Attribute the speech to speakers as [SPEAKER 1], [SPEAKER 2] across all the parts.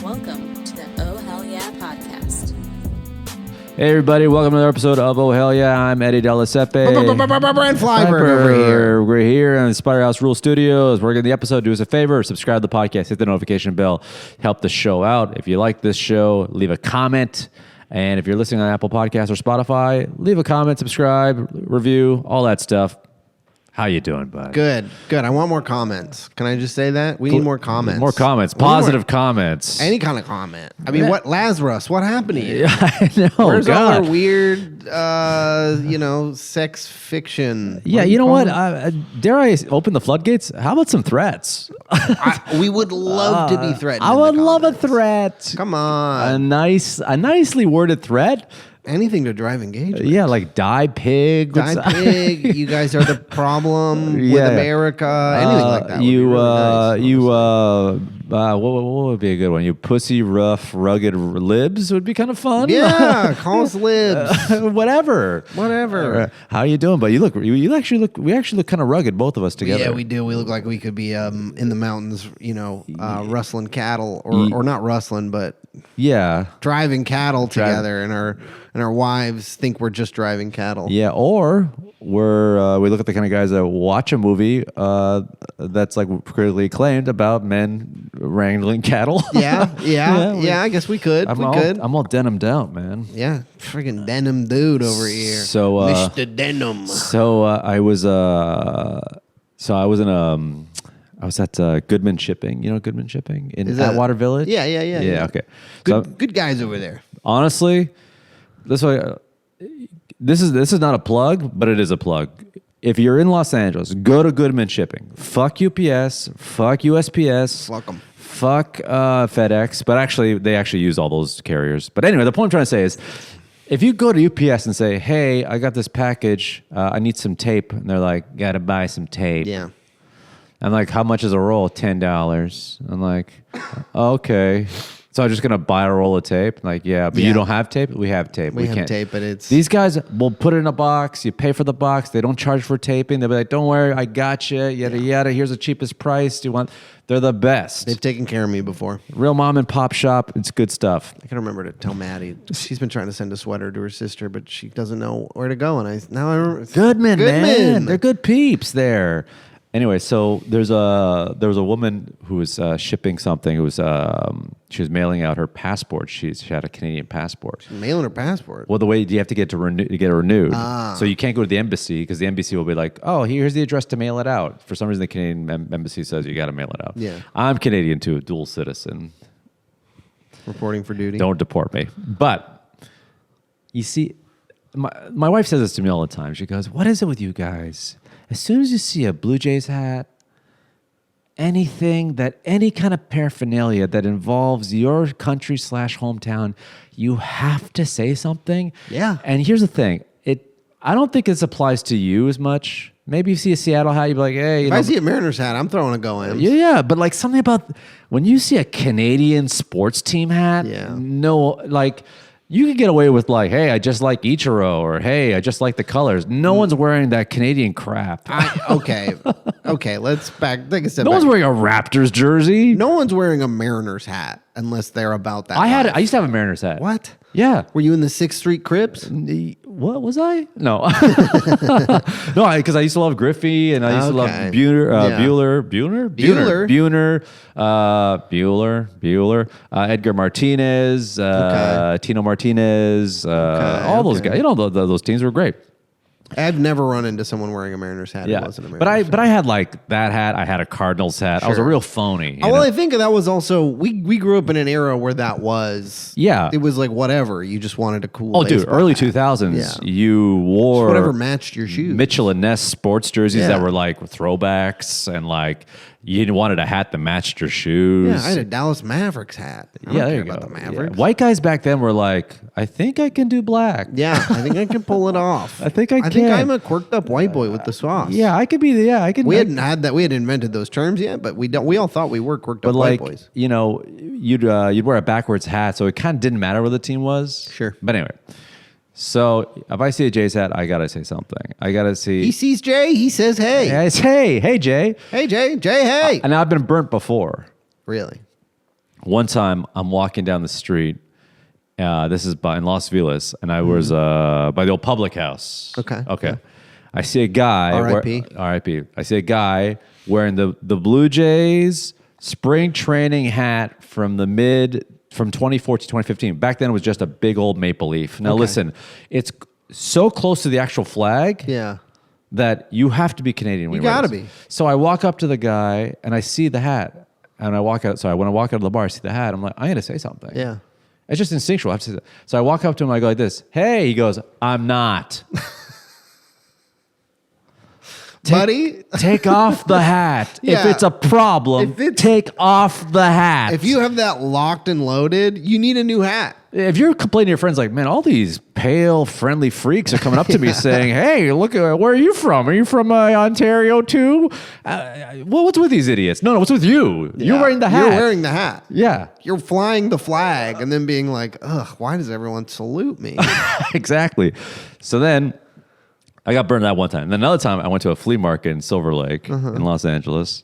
[SPEAKER 1] welcome to the Oh Hell Yeah podcast.
[SPEAKER 2] Hey everybody, welcome to another episode of Oh Hell Yeah. I'm Eddie, Della, Siepe.
[SPEAKER 3] Brent Flyberg over here.
[SPEAKER 2] We're here in Spider House Rule Studios. We're getting the episode. Do us a favor, subscribe to the podcast, hit the notification bell, help the show out. If you like this show, leave a comment. And if you're listening on Apple Podcasts or Spotify, leave a comment, subscribe, review, all that stuff. How you doing, bud?
[SPEAKER 3] Good. I want more comments. Can I just say that? We need more comments.
[SPEAKER 2] More comments. Positive comments.
[SPEAKER 3] Any kind of comment. I mean, what Lazarus? What happened to you?
[SPEAKER 2] I know.
[SPEAKER 3] Where's all
[SPEAKER 2] God.
[SPEAKER 3] our weird, sex fiction?
[SPEAKER 2] Yeah, you know what? Dare I open the floodgates? How about some threats?
[SPEAKER 3] We would love to be threatened.
[SPEAKER 2] I would love a threat.
[SPEAKER 3] Come on.
[SPEAKER 2] A nicely worded threat.
[SPEAKER 3] Anything to drive engagement.
[SPEAKER 2] Yeah, like die pig.
[SPEAKER 3] Die pig. You guys are the problem with America. Anything like that.
[SPEAKER 2] What would be a good one? You pussy rough rugged libs would be kind of fun.
[SPEAKER 3] Yeah, call us libs.
[SPEAKER 2] Whatever. How you doing? But we actually look kind of rugged, both of us together.
[SPEAKER 3] Yeah, we do. We look like we could be in the mountains, rustling cattle, or not rustling, but driving cattle together, and our wives think we're just driving cattle.
[SPEAKER 2] Yeah, or we look at the kind of guys that watch a movie that's like critically acclaimed about men wrangling cattle.
[SPEAKER 3] Yeah. I guess we could.
[SPEAKER 2] I'm all denimed out, man.
[SPEAKER 3] Yeah, friggin' denim dude over here.
[SPEAKER 2] So
[SPEAKER 3] Mr. Denim.
[SPEAKER 2] So I was at Goodman Shipping. You know Goodman Shipping in Atwater Village.
[SPEAKER 3] Yeah.
[SPEAKER 2] Okay.
[SPEAKER 3] Good guys over there.
[SPEAKER 2] Honestly, this is not a plug, but it is a plug. If you're in Los Angeles, go to Goodman Shipping. Fuck UPS. Fuck USPS.
[SPEAKER 3] Fuck them.
[SPEAKER 2] Fuck FedEx. But actually, they actually use all those carriers. But anyway, the point I'm trying to say is, if you go to UPS and say, "Hey, I got this package. I need some tape," and they're like, "Gotta buy some tape."
[SPEAKER 3] Yeah.
[SPEAKER 2] I'm like, "How much is a roll?" $10. I'm like, "Okay." So I'm just going to buy a roll of tape? Like, yeah, but you don't have tape? We have tape.
[SPEAKER 3] We have tape, but it's...
[SPEAKER 2] These guys will put it in a box. You pay for the box. They don't charge for taping. They'll be like, "Don't worry, I got you. Yada, yada. Here's the cheapest price. Do you want..." They're the best.
[SPEAKER 3] They've taken care of me before.
[SPEAKER 2] Real mom and pop shop. It's good stuff.
[SPEAKER 3] I can remember to tell Maddie. She's been trying to send a sweater to her sister, but she doesn't know where to go. And I remember...
[SPEAKER 2] Goodman, man. They're good peeps there. Anyway, so there was a woman who was shipping something. It was she was mailing out her passport. She had a Canadian passport.
[SPEAKER 3] She's mailing her passport.
[SPEAKER 2] Well, the way you have to get it renewed. So you can't go to the embassy because the embassy will be like, "Oh, here's the address to mail it out." For some reason, the Canadian embassy says you got to mail it out.
[SPEAKER 3] Yeah,
[SPEAKER 2] I'm Canadian too, dual citizen.
[SPEAKER 3] Reporting for duty.
[SPEAKER 2] Don't deport me. But you see, my wife says this to me all the time. She goes, "What is it with you guys? As soon as you see a Blue Jays hat, any kind of paraphernalia that involves your country / hometown, you have to say something."
[SPEAKER 3] Yeah.
[SPEAKER 2] And here's the thing. I don't think this applies to you as much. Maybe you see a Seattle hat, you'd be like, "Hey."
[SPEAKER 3] If I see a Mariners hat, I'm throwing a go in.
[SPEAKER 2] Yeah, but like something about when you see a Canadian sports team hat, you could get away with like, "Hey, I just like Ichiro," or "Hey, I just like the colors." No one's wearing that Canadian crap.
[SPEAKER 3] Okay, let's take a step back.
[SPEAKER 2] No one's wearing a Raptors jersey.
[SPEAKER 3] No one's wearing a Mariners hat unless they're about that.
[SPEAKER 2] I used to have a Mariners hat.
[SPEAKER 3] What?
[SPEAKER 2] Yeah.
[SPEAKER 3] Were you in the 6th Street Crips?
[SPEAKER 2] What was I? No. No, because I used to love Griffey and I used to love Buehler, Edgar Martinez, Tino Martinez, all those guys. You know, those teams were great.
[SPEAKER 3] I've never run into someone wearing a Mariners hat.
[SPEAKER 2] Yeah,
[SPEAKER 3] who wasn't a Mariners
[SPEAKER 2] but I had like that hat. I had a Cardinals hat. Sure. I was a real phony.
[SPEAKER 3] Well, I think that was also we grew up in an era where that was it was like whatever you just wanted a cool.
[SPEAKER 2] Early 2000s. You wore
[SPEAKER 3] just whatever matched your shoes.
[SPEAKER 2] Mitchell and Ness sports jerseys that were like throwbacks and like. You wanted a hat that matched your shoes.
[SPEAKER 3] Yeah, I had a Dallas Mavericks hat. I don't care about the Mavericks.
[SPEAKER 2] Yeah. White guys back then were like, "I think I can do black."
[SPEAKER 3] Yeah, I think I can pull it off.
[SPEAKER 2] I think I
[SPEAKER 3] think I'm a quirked up white boy with the sauce.
[SPEAKER 2] Yeah, I could be. I could.
[SPEAKER 3] We hadn't had that. We hadn't invented those terms yet, but we all thought we were quirked up white boys.
[SPEAKER 2] You know, you'd wear a backwards hat, so it kind of didn't matter where the team was.
[SPEAKER 3] Sure.
[SPEAKER 2] But anyway. So if I see a Jay's hat, I gotta say something. I gotta see.
[SPEAKER 3] He sees Jay. He says, "Hey,
[SPEAKER 2] hey, Jay,
[SPEAKER 3] hey, Jay, hey."
[SPEAKER 2] And I've been burnt before.
[SPEAKER 3] Really?
[SPEAKER 2] one time I'm walking down the street. This is in Las Vegas, and I was by the old public house.
[SPEAKER 3] Okay.
[SPEAKER 2] Yeah. I see a guy.
[SPEAKER 3] R.I.P.
[SPEAKER 2] R.I.P. I see a guy wearing the Blue Jays spring training hat from 2014 to 2015. Back then, it was just a big old maple leaf. Now, listen, it's so close to the actual flag.
[SPEAKER 3] Yeah.
[SPEAKER 2] That you have to be Canadian.
[SPEAKER 3] You gotta be.
[SPEAKER 2] So I walk up to the guy and I see the hat, and I walk out. Sorry, when I walk out of the bar, I see the hat. I'm like, I got to say something.
[SPEAKER 3] Yeah.
[SPEAKER 2] It's just instinctual. I have to say that. So I walk up to him. I go like this. Hey, he goes, I'm not.
[SPEAKER 3] Buddy,
[SPEAKER 2] take off the hat.
[SPEAKER 3] Yeah.
[SPEAKER 2] If it's a problem, take off the hat.
[SPEAKER 3] If you have that locked and loaded, you need a new hat.
[SPEAKER 2] If you're complaining to your friends like, man, all these pale, friendly freaks are coming up to me saying, hey, look, where are you from? Are you from Ontario too? Well, what's with these idiots? No, what's with you?
[SPEAKER 3] Yeah.
[SPEAKER 2] You're wearing the hat.
[SPEAKER 3] You're wearing the hat.
[SPEAKER 2] Yeah.
[SPEAKER 3] You're flying the flag and then being like, ugh, why does everyone salute me?
[SPEAKER 2] Exactly. So then I got burned that one time. And then another time I went to a flea market in Silver Lake in Los Angeles.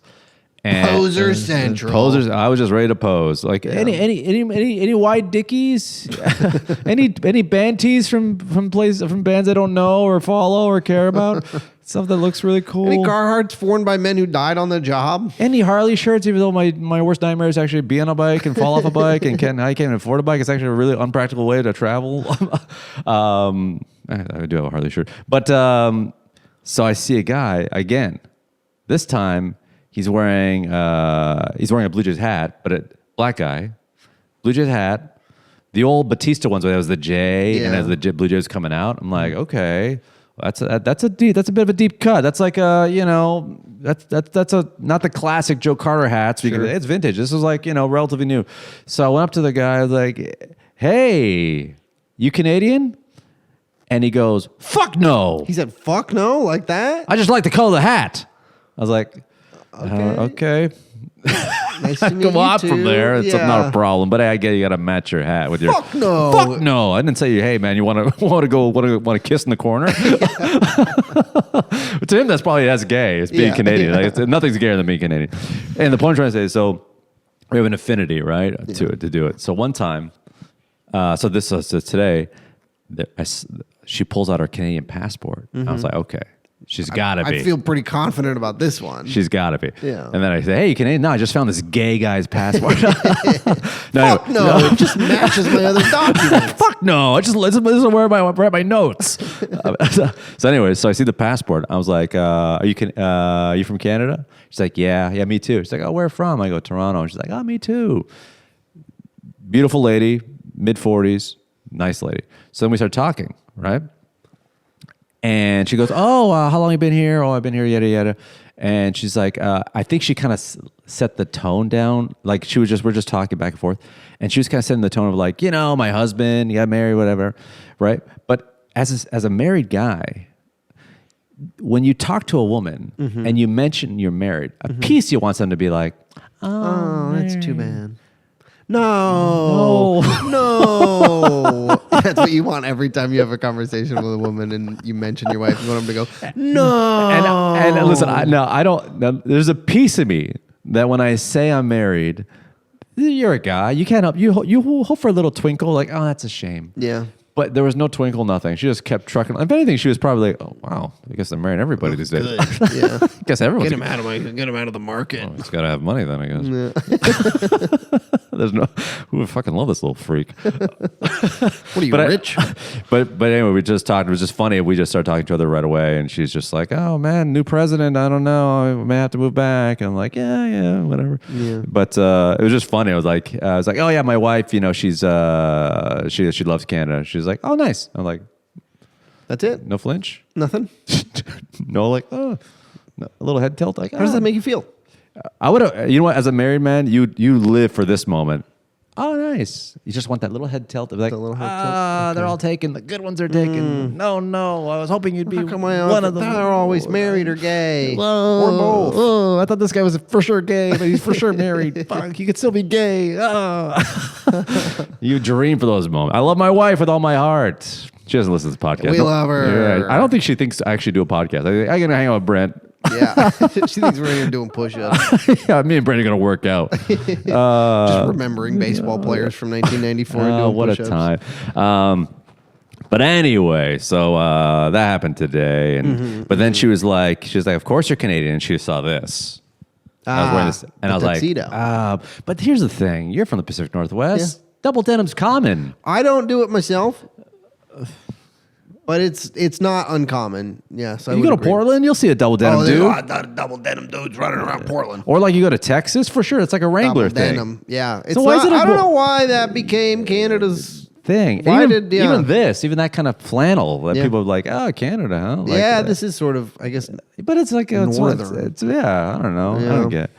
[SPEAKER 3] Poser Central.
[SPEAKER 2] Posers. I was just ready to pose. Like any white dickies, any band tees from bands I don't know or follow or care about. Stuff that looks really cool.
[SPEAKER 3] Any Carhartts worn by men who died on the job.
[SPEAKER 2] Any Harley shirts, even though my worst nightmare is actually be on a bike and fall off a bike and I can't afford a bike. It's actually a really unpractical way to travel. I do have a Harley shirt, but so I see a guy again. This time. He's wearing a Blue Jays hat, but a black guy, Blue Jays hat. The old Batista ones where there was the J and as the Blue Jays coming out. I'm like, okay, that's a bit of a deep cut. That's like that's not the classic Joe Carter hats. Sure. It's vintage. This was like relatively new. So I went up to the guy. I was like, hey, you Canadian? And he goes, fuck no.
[SPEAKER 3] He said, fuck no, like that?
[SPEAKER 2] I just like the color of the hat. I was like, okay.
[SPEAKER 3] Nice to meet you
[SPEAKER 2] on
[SPEAKER 3] too.
[SPEAKER 2] from there. It's not a problem. But I get you got to match your hat with your.
[SPEAKER 3] Fuck no.
[SPEAKER 2] Fuck no. I didn't say, hey man, you want to kiss in the corner? But to him, that's gay. It's being Canadian. Like, nothing's gayer than being Canadian. And the point I'm trying to say is, so we have an affinity, right, to do it. So one time, so today, she pulls out her Canadian passport. I was like, okay. She's got to be.
[SPEAKER 3] I feel pretty confident about this one.
[SPEAKER 2] She's got to be.
[SPEAKER 3] Yeah.
[SPEAKER 2] And then I say, hey, you Canadian? No, I just found this gay guy's passport.
[SPEAKER 3] Fuck no. It just matches my other documents.
[SPEAKER 2] Fuck no. This is where I write my notes. So anyway, so I see the passport. I was like, are you from Canada? She's like, yeah, me too. She's like, oh, where from? I go, Toronto. And she's like, oh, me too. Beautiful lady, mid-40s, nice lady. So then we start talking, right? And she goes, oh, how long you been here? Oh, I've been here, yada, yada. And she's like, I think she kind of set the tone down. Like we're just talking back and forth. And she was kind of setting the tone of like, my husband, you got married, whatever, right? But as a married guy, when you talk to a woman and you mention you're married, a piece you want them to be like, oh,
[SPEAKER 3] that's too bad. No. That's what you want every time you have a conversation with a woman and you mention your wife. You want them to go, no.
[SPEAKER 2] And listen, I don't. There's a piece of me that when I say I'm married, you're a guy. You can't help. You hope for a little twinkle, like, oh, that's a shame.
[SPEAKER 3] Yeah.
[SPEAKER 2] But there was no twinkle, nothing. She just kept trucking. If anything, she was probably like, "Oh wow, I guess I'm marrying everybody these days."
[SPEAKER 3] Yeah,
[SPEAKER 2] I guess everyone's
[SPEAKER 3] get him out of the market.
[SPEAKER 2] Oh, he's got to have money then, I guess. Yeah. There's no who would fucking love this little freak.
[SPEAKER 3] What are you, rich?
[SPEAKER 2] But anyway, we just talked. It was just funny. We just started talking to each other right away, and she's just like, "Oh man, new president. I don't know. I may have to move back." And I'm like, "Yeah, whatever." Yeah. But it was just funny. I was like, "Oh yeah, my wife. She's she loves Canada." She's like, "Oh nice." I'm like,
[SPEAKER 3] "That's it?
[SPEAKER 2] No flinch?
[SPEAKER 3] Nothing?
[SPEAKER 2] No, like, oh, a little head tilt. Like,
[SPEAKER 3] how does that make you feel?"
[SPEAKER 2] I would have, as a married man, you live for this moment. Oh, nice. You just want that little head tilt. Like, okay. They're all taken. The good ones are taken. No, I was hoping you'd be one of them.
[SPEAKER 3] They're always married or gay. Or both.
[SPEAKER 2] Oh, I thought this guy was for sure gay, but he's for sure married. Fuck, he could still be gay. Oh. You dream for those moments. I love my wife with all my heart. She doesn't listen to this podcast.
[SPEAKER 3] We love her.
[SPEAKER 2] Yeah, I don't think she thinks I actually do a podcast. I can hang out with Brent.
[SPEAKER 3] Yeah. She thinks we're here doing push-ups.
[SPEAKER 2] Yeah, me and Brent are going to work out.
[SPEAKER 3] Just remembering baseball players from 1994 and doing
[SPEAKER 2] what
[SPEAKER 3] push-ups.
[SPEAKER 2] a time. But anyway, so that happened today. And But then she was like, of course you're Canadian. And she saw this. I was wearing this. And I was
[SPEAKER 3] tuxedo.
[SPEAKER 2] like, but here's the thing. You're from the Pacific Northwest. Yeah. Double denim's common.
[SPEAKER 3] I don't do it myself. But it's not uncommon. Yes,
[SPEAKER 2] you go to Portland, you'll see a double denim dude.
[SPEAKER 3] Double denim dudes running around Portland.
[SPEAKER 2] Or like you go to Texas, for sure. It's like a Wrangler
[SPEAKER 3] double
[SPEAKER 2] thing.
[SPEAKER 3] Denim. Yeah. It's
[SPEAKER 2] so why is it
[SPEAKER 3] I don't know why that became Canada's
[SPEAKER 2] thing. Even that kind of flannel that people are like, oh, Canada, huh? Like,
[SPEAKER 3] this is sort of, I guess.
[SPEAKER 2] But it's like
[SPEAKER 3] northern.
[SPEAKER 2] It's I don't know.
[SPEAKER 3] Yeah.
[SPEAKER 2] I don't get.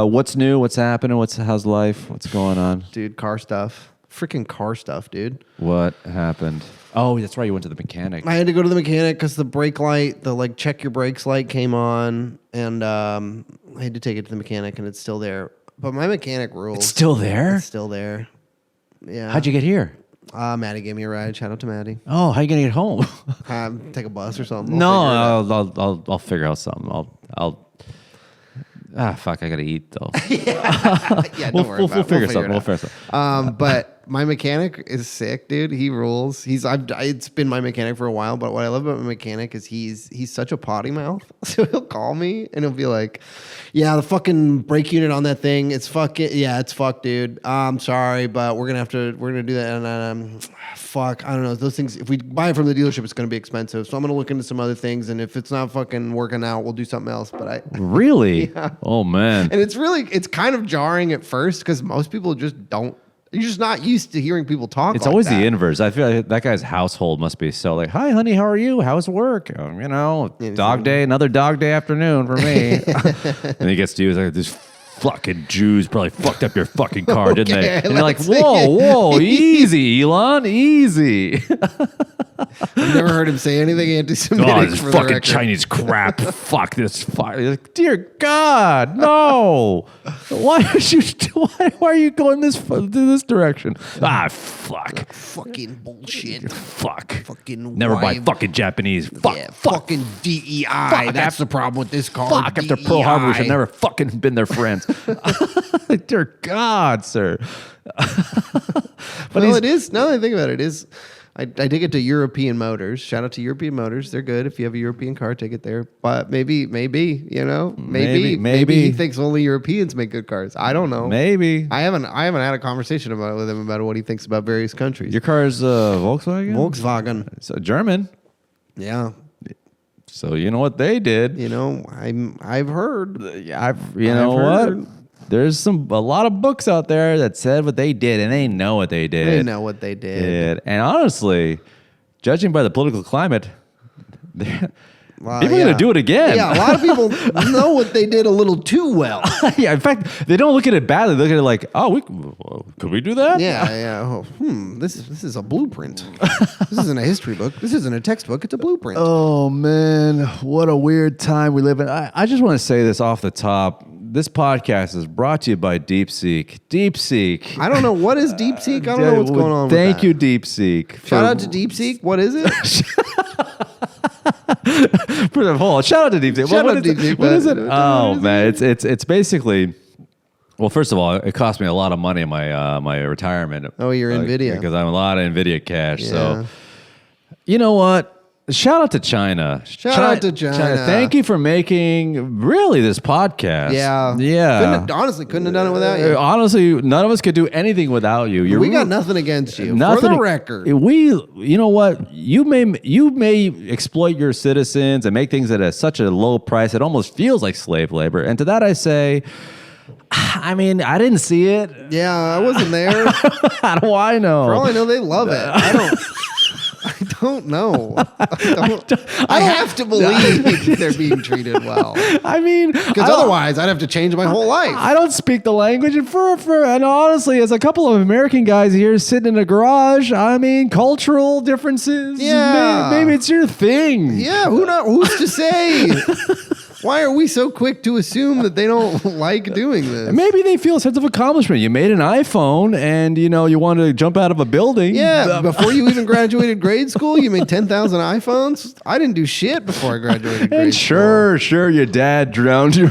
[SPEAKER 2] What's new? What's happening? How's life? What's going on,
[SPEAKER 3] dude? Car stuff. Freaking car stuff, dude.
[SPEAKER 2] What happened? Oh, that's right. You went to the mechanic.
[SPEAKER 3] I had to go to the mechanic because the brake light, the check your brakes light came on, and I had to take it to the mechanic, and it's still there. But my mechanic rules.
[SPEAKER 2] It's still there?
[SPEAKER 3] It's still there. Yeah.
[SPEAKER 2] How'd you get here?
[SPEAKER 3] Maddie gave me a ride. Shout out to Maddie.
[SPEAKER 2] Oh, how you gonna get home?
[SPEAKER 3] Take a bus or something.
[SPEAKER 2] I'll figure out something. Fuck! I gotta eat though.
[SPEAKER 3] Yeah, don't worry about it.
[SPEAKER 2] We'll figure something.
[SPEAKER 3] But my mechanic is sick, dude. He rules. It's been my mechanic for a while, but what I love about my mechanic is he's such a potty mouth. So he'll call me and he'll be like, "Yeah, the fucking brake unit on that thing, it's fucked, dude. I'm sorry, but we're gonna do that." And fuck, I don't know. Those things, if we buy it from the dealership, it's gonna be expensive. So I'm gonna look into some other things, and if it's not fucking working out, we'll do something else. But
[SPEAKER 2] really,
[SPEAKER 3] yeah.
[SPEAKER 2] Oh man,
[SPEAKER 3] and it's kind of jarring at first because most people just don't. You're just not used to hearing people talk.
[SPEAKER 2] It's always the inverse. I feel like that guy's household must be so like, "Hi, honey, how are you? How's work? Dog day, another dog day afternoon for me." And he gets to you, he's like, "This fucking Jews probably fucked up your fucking car, didn't they?" And you're like, "Whoa, easy, Elon, easy."
[SPEAKER 3] I've never heard him say anything anti-Semitic.
[SPEAKER 2] Oh, this fucking Chinese crap. Fuck this. Like, dear God, no. Why are you going this direction? Fuck.
[SPEAKER 3] Fucking bullshit.
[SPEAKER 2] Fuck.
[SPEAKER 3] Fucking
[SPEAKER 2] never buy fucking Japanese. Fuck.
[SPEAKER 3] Yeah,
[SPEAKER 2] fuck.
[SPEAKER 3] Fucking DEI. That's the problem with this car.
[SPEAKER 2] Fuck. After Pearl Harbor, we should never fucking been their friends. Dear God, sir.
[SPEAKER 3] But it is. Now that I think about it, it is. I take it to European Motors. Shout out to European Motors. They're good. If you have a European car, take it there. But maybe he thinks only Europeans make good cars. I don't know.
[SPEAKER 2] Maybe.
[SPEAKER 3] I haven't had a conversation with him about what he thinks about various countries.
[SPEAKER 2] Your car is Volkswagen?
[SPEAKER 3] Volkswagen.
[SPEAKER 2] It's German.
[SPEAKER 3] Yeah.
[SPEAKER 2] So you know what they did?
[SPEAKER 3] I've heard.
[SPEAKER 2] What? There's a lot of books out there that said what they did, and they know what they did.
[SPEAKER 3] They know what they did.
[SPEAKER 2] And honestly, judging by the political climate, people are going to do it again.
[SPEAKER 3] Yeah, a lot of people know what they did a little too well.
[SPEAKER 2] Yeah, in fact, they don't look at it badly. They look at it like, could we do that?
[SPEAKER 3] Yeah. This is a blueprint. This isn't a history book. This isn't a textbook. It's a blueprint.
[SPEAKER 2] Oh, man. What a weird time we live in. I just want to say this off the top. This podcast is brought to you by DeepSeek. DeepSeek.
[SPEAKER 3] I don't know. What is DeepSeek? I don't know what's going on with that.
[SPEAKER 2] Thank you, DeepSeek.
[SPEAKER 3] Shout out to DeepSeek. What is it?
[SPEAKER 2] Hold on. Shout out to DeepSeek. What is it? Oh, man. It's basically... Well, first of all, it cost me a lot of money in my retirement.
[SPEAKER 3] Oh, you're NVIDIA.
[SPEAKER 2] Because I'm a lot of NVIDIA cash.
[SPEAKER 3] Yeah.
[SPEAKER 2] So, you know what? Shout out to China.
[SPEAKER 3] Shout out to China.
[SPEAKER 2] Thank you for making really this podcast.
[SPEAKER 3] Yeah. Honestly, couldn't have done it without you.
[SPEAKER 2] Honestly, none of us could do anything without you.
[SPEAKER 3] We got nothing against you.
[SPEAKER 2] Nothing,
[SPEAKER 3] for the record.
[SPEAKER 2] You know what? You may exploit your citizens and make things at such a low price. It almost feels like slave labor. And to that I say, I mean, I didn't see it.
[SPEAKER 3] Yeah, I wasn't there.
[SPEAKER 2] How do I know?
[SPEAKER 3] For all I know, they love it. I don't know. I have to believe they're being treated well.
[SPEAKER 2] I mean,
[SPEAKER 3] because otherwise, I'd have to change my whole life.
[SPEAKER 2] I don't speak the language, and honestly, as a couple of American guys here sitting in a garage, I mean, cultural differences.
[SPEAKER 3] Yeah,
[SPEAKER 2] maybe it's your thing.
[SPEAKER 3] Yeah, who's to say? Why are we so quick to assume that they don't like doing this?
[SPEAKER 2] Maybe they feel a sense of accomplishment. You made an iPhone and, you wanted to jump out of a building.
[SPEAKER 3] Yeah, before you even graduated grade school, you made 10,000 iPhones. I didn't do shit before I graduated grade school.
[SPEAKER 2] Sure, your dad drowned your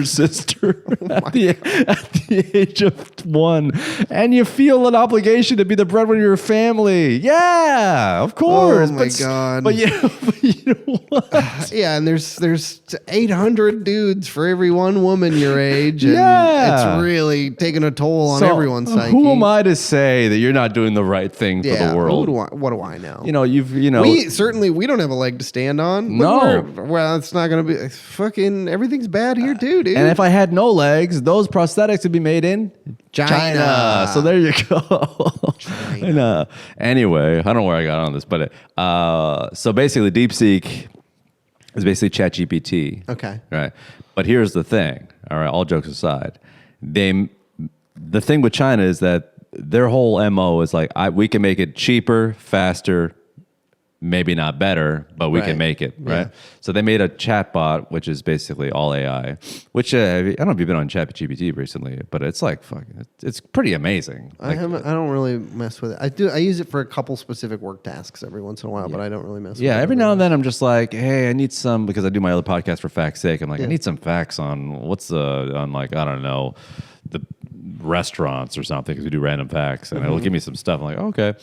[SPEAKER 2] sister at the age of 1. And you feel an obligation to be the breadwinner of your family. Yeah, of course.
[SPEAKER 3] Oh, my God.
[SPEAKER 2] But you know what?
[SPEAKER 3] Yeah, and there's 800 dudes for every one woman your age. And it's really taking a toll on everyone's psyche.
[SPEAKER 2] Who am I to say that you're not doing the right thing for the world?
[SPEAKER 3] What do I know?
[SPEAKER 2] We
[SPEAKER 3] don't have a leg to stand on.
[SPEAKER 2] No.
[SPEAKER 3] Well, it's not going to be fucking everything's bad here too, dude.
[SPEAKER 2] And if I had no legs, those prosthetics would be made in China. So there you go. China. Anyway, I don't know where I got on this, but so basically DeepSeek is basically ChatGPT.
[SPEAKER 3] Okay.
[SPEAKER 2] Right. But here's the thing. All right. All jokes aside, the thing with China is that their whole MO is like, we can make it cheaper, faster, maybe not better, but we can make it, right? Yeah. So they made a chatbot, which is basically all AI, which I don't know if you've been on ChatGPT recently, but it's like, it's pretty amazing.
[SPEAKER 3] I don't really mess with it. I use it for a couple specific work tasks every once in a while, but I don't really mess with it.
[SPEAKER 2] Yeah, every now and then I'm just like, hey, I need some, because I do my other podcast for Fact's Sake. I'm like, I need some facts on on like, I don't know, the restaurants or something, because we do random facts, and it'll give me some stuff. I'm like, okay.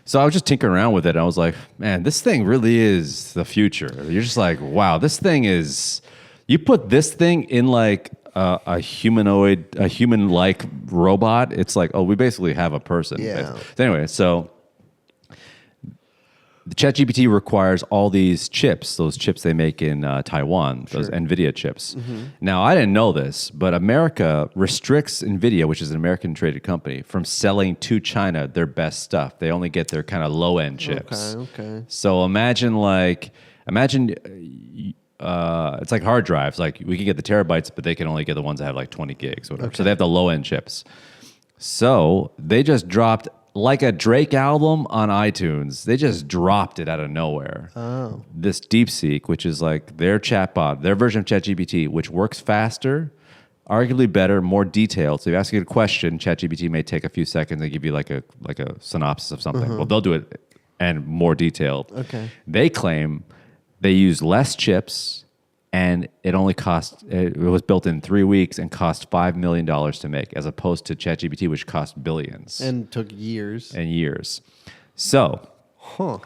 [SPEAKER 2] So I was just tinkering around with it. And I was like, man, this thing really is the future. You're just like, wow, this thing is, you put this thing in like a human-like robot. It's like, oh, we basically have a person.
[SPEAKER 3] Yeah.
[SPEAKER 2] Anyway, so the ChatGPT requires all these chips, those chips they make in Taiwan, those NVIDIA chips. Mm-hmm. Now, I didn't know this, but America restricts NVIDIA, which is an American-traded company, from selling to China their best stuff. They only get their kind of low-end chips.
[SPEAKER 3] Okay.
[SPEAKER 2] So imagine it's like hard drives. Like, we can get the terabytes, but they can only get the ones that have like 20 gigs or whatever. Okay. So they have the low-end chips. So they just dropped, like a Drake album on iTunes, they just dropped it out of nowhere.
[SPEAKER 3] Oh.
[SPEAKER 2] This DeepSeek, which is like their chatbot, their version of ChatGPT, which works faster, arguably better, more detailed. So if you ask it a question, ChatGPT may take a few seconds and give you like a synopsis of something. Well, they'll do it and more detailed.
[SPEAKER 3] Okay.
[SPEAKER 2] They claim they use less chips, and it was built in 3 weeks and cost $5 million to make, as opposed to ChatGPT, which cost billions.
[SPEAKER 3] And took years.
[SPEAKER 2] So,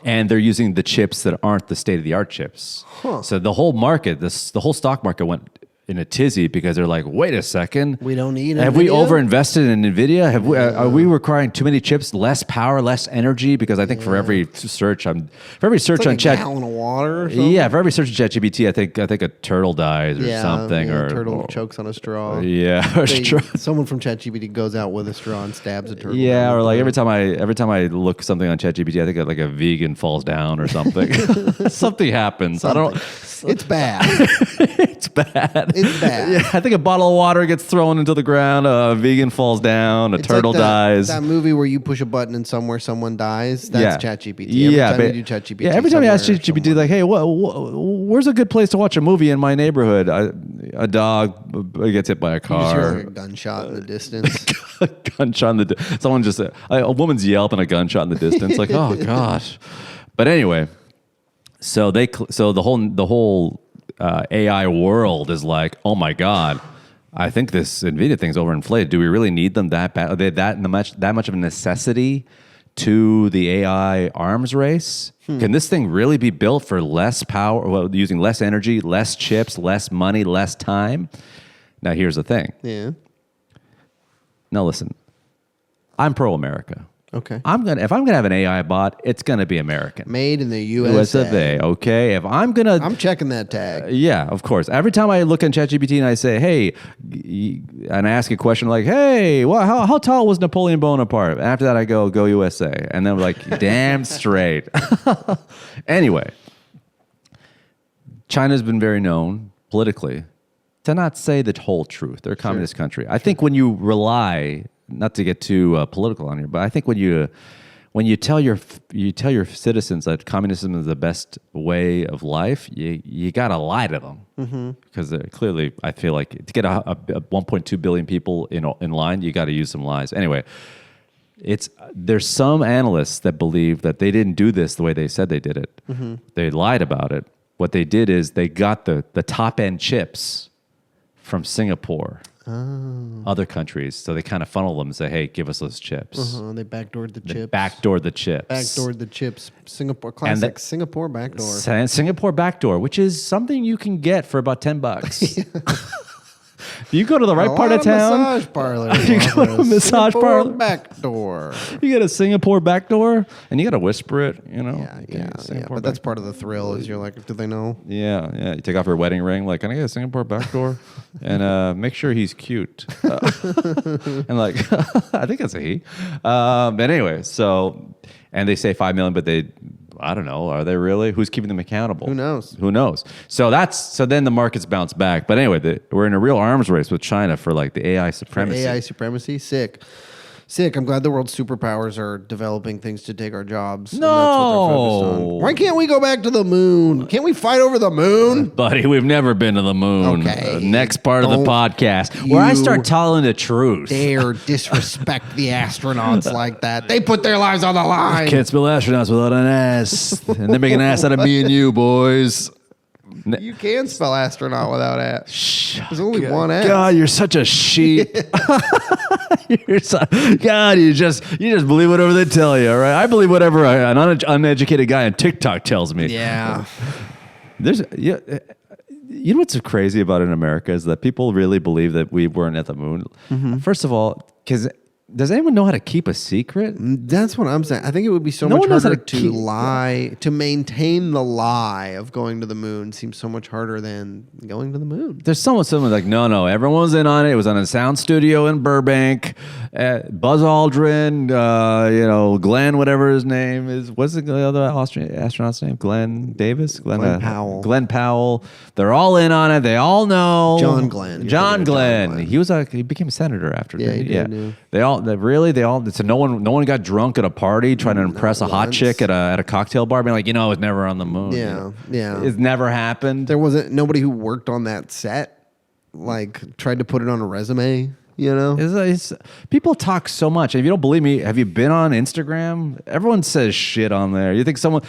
[SPEAKER 2] and they're using the chips that aren't the state-of-the-art chips. So the whole market, the whole stock market went in a tizzy, because they're like, wait a second.
[SPEAKER 3] We don't need
[SPEAKER 2] Have we overinvested in NVIDIA? Are we requiring too many chips, less power, less energy? Because I think for every search on Chat,
[SPEAKER 3] gallon of water or something?
[SPEAKER 2] Yeah, for every search on ChatGPT, I think a turtle dies or something.
[SPEAKER 3] Or a turtle chokes on a straw.
[SPEAKER 2] Yeah.
[SPEAKER 3] Someone from ChatGPT goes out with a straw and stabs a turtle.
[SPEAKER 2] Yeah, or like every time I look something on ChatGPT, I think like a vegan falls down or something. Something happens. I don't.
[SPEAKER 3] It's bad.
[SPEAKER 2] It's bad.
[SPEAKER 3] It's bad.
[SPEAKER 2] Yeah, I think a bottle of water gets thrown into the ground, a vegan falls down, a turtle dies.
[SPEAKER 3] That movie where you push a button and somewhere someone dies, that's ChatGPT. Every time you do ChatGPT.
[SPEAKER 2] Yeah, every time you ask ChatGPT, like, hey, where's a good place to watch a movie in my neighborhood? A dog gets hit by a car.
[SPEAKER 3] You just hear like a gunshot in the distance.
[SPEAKER 2] A gunshot in someone just, a woman's yelping a gunshot in the distance. Like, oh, gosh. But anyway, so the whole AI world is like, oh my God, I think this NVIDIA thing's overinflated. Do we really need them that bad? Are they that much of a necessity to the AI arms race? Can this thing really be built for less power, using less energy, less chips, less money, less time? Now, here's the thing.
[SPEAKER 3] Yeah.
[SPEAKER 2] Now, listen, I'm pro-America.
[SPEAKER 3] Okay.
[SPEAKER 2] If I'm gonna have an AI bot, it's gonna be American,
[SPEAKER 3] made in the USA.
[SPEAKER 2] Okay.
[SPEAKER 3] I'm checking that tag.
[SPEAKER 2] Yeah, of course. Every time I look in ChatGPT and I say, hey, and I ask a question like, hey, well, how tall was Napoleon Bonaparte? After that, I go USA, and then we're like, damn straight. Anyway, China's been very known politically to not say the whole truth. They're a communist country. I think when you rely, not to get too political on here, but I think when when you tell your citizens that communism is the best way of life, you gotta lie to them because clearly, I feel like to get a 1.2 billion people in line, you got to use some lies. Anyway, there's some analysts that believe that they didn't do this the way they said they did it. They lied about it. What they did is they got the top end chips from Singapore. Other countries, so they kind of funnel them and say, "Hey, give us those chips."
[SPEAKER 3] They backdoored the chips.
[SPEAKER 2] Backdoored the chips.
[SPEAKER 3] Backdoored the chips. Singapore classic. Singapore backdoor.
[SPEAKER 2] Singapore backdoor, which is something you can get for about $10. You go to the right part of town.
[SPEAKER 3] Massage parlor.
[SPEAKER 2] You go to a massage parlor.
[SPEAKER 3] Backdoor.
[SPEAKER 2] You get a Singapore backdoor, and you got to whisper it.
[SPEAKER 3] Yeah. But that's part of the thrill. Is you're like, do they know?
[SPEAKER 2] Yeah. You take off your wedding ring. Like, can I get a Singapore backdoor? And make sure he's cute. And like, I think that's a he. But anyway, and they say 5 million, but I don't know. Are they really? Who's keeping them accountable?
[SPEAKER 3] Who knows?
[SPEAKER 2] So then the markets bounce back. But anyway, we're in a real arms race with China for like the AI supremacy.
[SPEAKER 3] Sick. I'm glad the world's superpowers are developing things to take our jobs.
[SPEAKER 2] No.
[SPEAKER 3] And that's what they're focused on. Why can't we go back to the moon? Can't we fight over the moon?
[SPEAKER 2] Buddy, we've never been to the moon.
[SPEAKER 3] Okay.
[SPEAKER 2] Next part of the podcast where I start telling the truth.
[SPEAKER 3] Dare disrespect the astronauts like that. They put their lives on the line.
[SPEAKER 2] Can't spell astronauts without an S. And they're making an ass out of me and you, boys.
[SPEAKER 3] You can spell astronaut without S. There's only one S.
[SPEAKER 2] God, you're such a sheep. God, you just believe whatever they tell you, all right? I believe whatever an uneducated guy on TikTok tells me.
[SPEAKER 3] Yeah.
[SPEAKER 2] You know what's crazy about it in America is that people really believe that we weren't at the moon. First of all, because does anyone know how to keep a secret?
[SPEAKER 3] That's what I'm saying. I think it would be so much harder to lie, to maintain the lie of going to the moon seems so much harder than going to the moon.
[SPEAKER 2] There's someone like, no, everyone was in on it. It was on a sound studio in Burbank. Buzz Aldrin, Glenn, whatever his name is. What's the other Austrian astronaut's name? Glenn Davis? Glenn
[SPEAKER 3] Powell.
[SPEAKER 2] Glenn Powell. They're all in on it. They all know.
[SPEAKER 3] John Glenn.
[SPEAKER 2] John Glenn. He became a senator after.
[SPEAKER 3] Yeah, he did. Yeah.
[SPEAKER 2] They all. So no one got drunk at a party trying to impress a hot chick at a cocktail bar, being like, it was never on the moon.
[SPEAKER 3] Yeah.
[SPEAKER 2] It's never happened.
[SPEAKER 3] There wasn't nobody who worked on that set, like tried to put it on a resume.
[SPEAKER 2] People talk so much. If you don't believe me, have you been on Instagram? Everyone says shit on there. You think someone?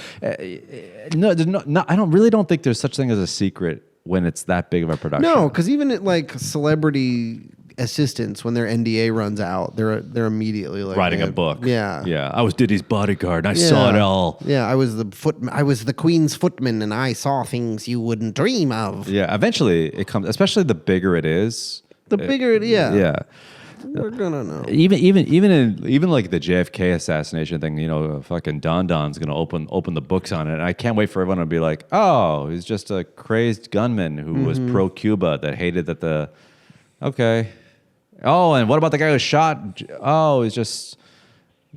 [SPEAKER 2] No. I don't think there's such thing as a secret when it's that big of a production.
[SPEAKER 3] No, because even at like celebrity assistants, when their NDA runs out, they're immediately like
[SPEAKER 2] writing a book.
[SPEAKER 3] Yeah.
[SPEAKER 2] I was Diddy's bodyguard. And I saw it all.
[SPEAKER 3] Yeah, I was the Queen's footman, and I saw things you wouldn't dream of.
[SPEAKER 2] Yeah, eventually it comes. Especially the bigger it is. Yeah.
[SPEAKER 3] We're gonna know.
[SPEAKER 2] Even like the JFK assassination thing, fucking Don Don's gonna open the books on it. And I can't wait for everyone to be like, oh, he's just a crazed gunman who was pro Cuba that hated that the. Okay. Oh, and what about the guy who shot? Oh, he's just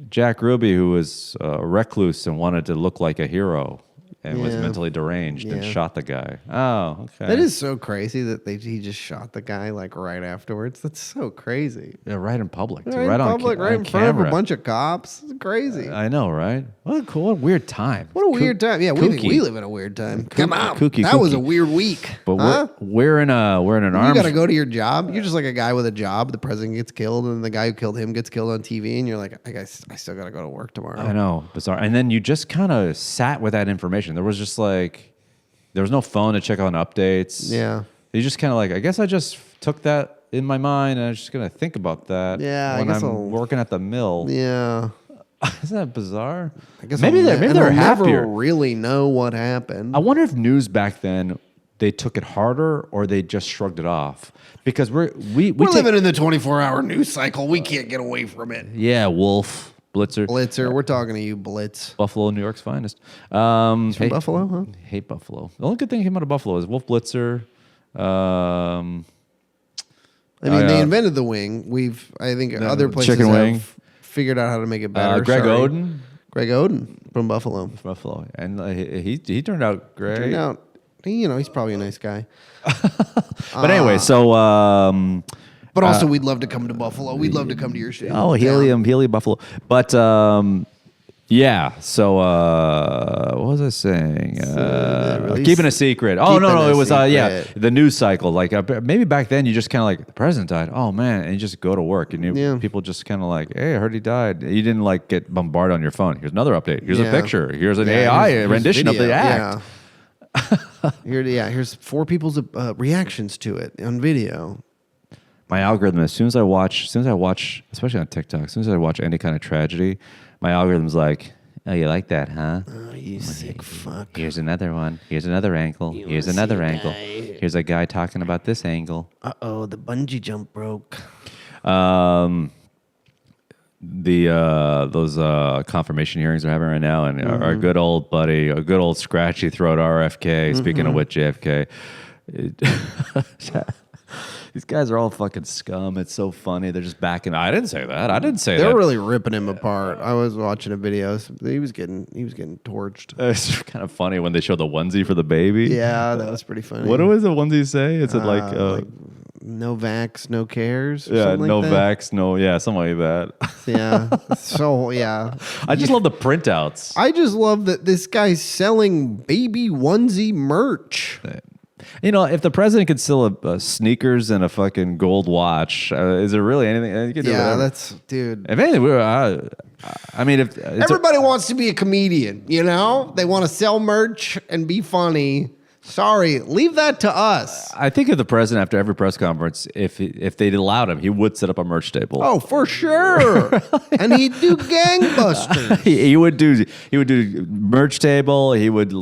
[SPEAKER 2] Jack Ruby, who was a recluse and wanted to look like a hero and was mentally deranged and shot the guy. Oh, okay.
[SPEAKER 3] That is so crazy that he just shot the guy like right afterwards. That's so crazy.
[SPEAKER 2] Yeah, right in public.
[SPEAKER 3] Right in front of a bunch of cops. It's crazy.
[SPEAKER 2] I know, right? What a weird time.
[SPEAKER 3] What a weird time. Yeah, we live in a weird time. Come on. That was a weird week.
[SPEAKER 2] But we're in an arms.
[SPEAKER 3] You got to go to your job. You're just like a guy with a job. The president gets killed, and the guy who killed him gets killed on TV, and you're like, I still got to go to work tomorrow.
[SPEAKER 2] I know, bizarre. And then you just kind of sat with that information. There was no phone to check on updates.
[SPEAKER 3] Yeah.
[SPEAKER 2] You just kind of like, I guess I just took that in my mind, and I was just gonna think about that.
[SPEAKER 3] Yeah,
[SPEAKER 2] when I'm working at the mill.
[SPEAKER 3] Yeah.
[SPEAKER 2] Isn't that bizarre?
[SPEAKER 3] I guess
[SPEAKER 2] maybe they're happier.
[SPEAKER 3] Never really know what happened.
[SPEAKER 2] I wonder if news back then they took it harder or they just shrugged it off because we're
[SPEAKER 3] living in the 24-hour news cycle. We can't get away from it.
[SPEAKER 2] Yeah, Wolf.
[SPEAKER 3] Blitzer, we're talking to you, Blitz.
[SPEAKER 2] Buffalo, New York's finest.
[SPEAKER 3] He's from Buffalo, huh?
[SPEAKER 2] Hate Buffalo. The only good thing came out of Buffalo is Wolf Blitzer.
[SPEAKER 3] They invented the wing. I think other places
[SPEAKER 2] chicken wing.
[SPEAKER 3] Have figured out how to make it better.
[SPEAKER 2] Greg Oden
[SPEAKER 3] from Buffalo.
[SPEAKER 2] And he turned out great.
[SPEAKER 3] He's probably a nice guy.
[SPEAKER 2] But anyway, so.
[SPEAKER 3] But also, we'd love to come to Buffalo. We'd love to come to your state.
[SPEAKER 2] Oh, Helium Buffalo. But Yeah. So what was I saying? Keeping a secret. Oh no, it was the news cycle. Like maybe back then you just kind of like the president died. Oh man, and you just go to work and people just kind of like, hey, I heard he died. You didn't like get bombarded on your phone. Here's another update. Here's a picture. Here's an AI rendition of the act.
[SPEAKER 3] Here's 4 people's reactions to it on video.
[SPEAKER 2] My algorithm, as soon as I watch, especially on TikTok, as soon as I watch any kind of tragedy, my algorithm's like, oh, you like that, huh?
[SPEAKER 3] Oh, you sick fuck.
[SPEAKER 2] Here's another one. Here's another angle. Here's another angle. Here's a guy talking about this angle.
[SPEAKER 3] Uh-oh, the bungee jump broke.
[SPEAKER 2] Those confirmation hearings are having right now, and our good old buddy, a good old scratchy throat RFK, speaking of which, JFK, these guys are all fucking scum. It's so funny. They're just backing. I didn't say that. I didn't say that.
[SPEAKER 3] They're really ripping him apart. I was watching a video. He was getting torched.
[SPEAKER 2] It's kind of funny when they show the onesie for the baby.
[SPEAKER 3] Yeah, that was pretty funny.
[SPEAKER 2] What does the onesie say? It's like
[SPEAKER 3] no vax, no cares.
[SPEAKER 2] Yeah, no vax, no. Yeah, something like that.
[SPEAKER 3] Yeah. So yeah.
[SPEAKER 2] I just love the printouts.
[SPEAKER 3] I just love that this guy's selling baby onesie merch.
[SPEAKER 2] You know, if the president could sell a sneakers and a fucking gold watch, is there really anything? You can do
[SPEAKER 3] that's, dude.
[SPEAKER 2] If anything, I mean, if
[SPEAKER 3] everybody wants to be a comedian, you know, they want to sell merch and be funny. Sorry, leave that to us.
[SPEAKER 2] I think if the president, after every press conference, if they'd allowed him, he would set up a merch table.
[SPEAKER 3] Oh, for sure. And he'd do gangbusters.
[SPEAKER 2] he would do merch table.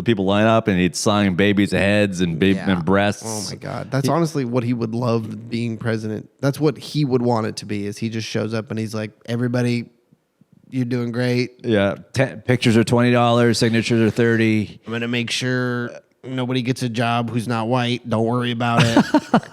[SPEAKER 2] People line up and he'd sign babies' heads and and breasts.
[SPEAKER 3] Oh my God, that's honestly what he would love being president. That's what he would want it to be. Is he just shows up and he's like, everybody, you're doing great.
[SPEAKER 2] Yeah, pictures are $20, signatures are $30.
[SPEAKER 3] I'm gonna make sure nobody gets a job who's not white. Don't worry about it.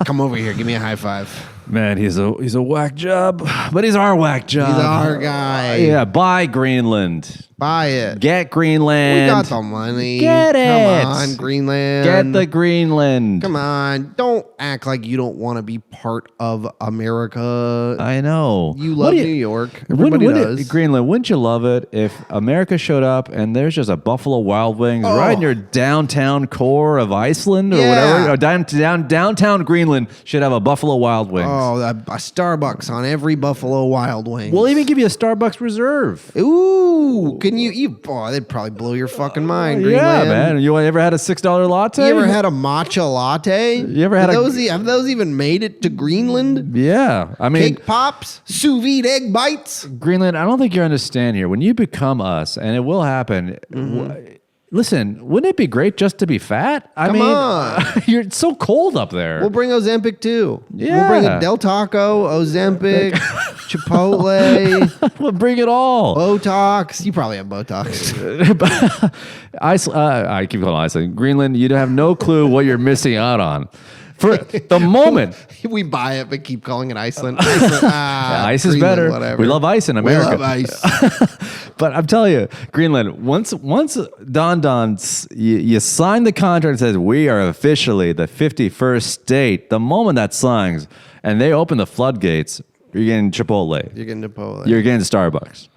[SPEAKER 3] Come over here. Give me a high five.
[SPEAKER 2] Man, he's a whack job, but he's our whack job.
[SPEAKER 3] He's our guy.
[SPEAKER 2] Yeah, buy Greenland.
[SPEAKER 3] Buy it.
[SPEAKER 2] Get Greenland.
[SPEAKER 3] We got the money.
[SPEAKER 2] Get it.
[SPEAKER 3] Come on, Greenland.
[SPEAKER 2] Get the Greenland.
[SPEAKER 3] Come on. Don't act like you don't want to be part of America.
[SPEAKER 2] I know.
[SPEAKER 3] You love New York. Everybody does.
[SPEAKER 2] Greenland, wouldn't you love it if America showed up and there's just a Buffalo Wild Wings right in your downtown core of Iceland or whatever? Or downtown Greenland should have a Buffalo Wild Wings.
[SPEAKER 3] Oh, a Starbucks on every Buffalo Wild Wings.
[SPEAKER 2] We'll even give you a Starbucks reserve.
[SPEAKER 3] Ooh, can you? Oh, they'd probably blow your fucking mind. Greenland.
[SPEAKER 2] Yeah, man. You ever had a $6 latte?
[SPEAKER 3] You ever had a matcha latte?
[SPEAKER 2] You ever had
[SPEAKER 3] have those even made it to Greenland?
[SPEAKER 2] Yeah, I mean,
[SPEAKER 3] cake pops, sous vide egg bites.
[SPEAKER 2] Greenland, I don't think you understand here. When you become us, and it will happen. Listen, wouldn't it be great just to be fat?
[SPEAKER 3] Come on.
[SPEAKER 2] It's so cold up there.
[SPEAKER 3] We'll bring Ozempic too.
[SPEAKER 2] Yeah.
[SPEAKER 3] We'll bring a Del Taco, Ozempic, Chipotle.
[SPEAKER 2] We'll bring it all.
[SPEAKER 3] Botox. You probably have Botox.
[SPEAKER 2] I keep calling Iceland. Greenland, you have no clue what you're missing out on. For the moment.
[SPEAKER 3] We buy it, but keep calling it Iceland.
[SPEAKER 2] Ice is better. Whatever. We love ice in America.
[SPEAKER 3] We love ice.
[SPEAKER 2] But I'm telling you, Greenland, once Don, you sign the contract that says we are officially the 51st state, the moment that signs and they open the floodgates, you're getting Chipotle.
[SPEAKER 3] You're getting Chipotle.
[SPEAKER 2] You're getting Starbucks.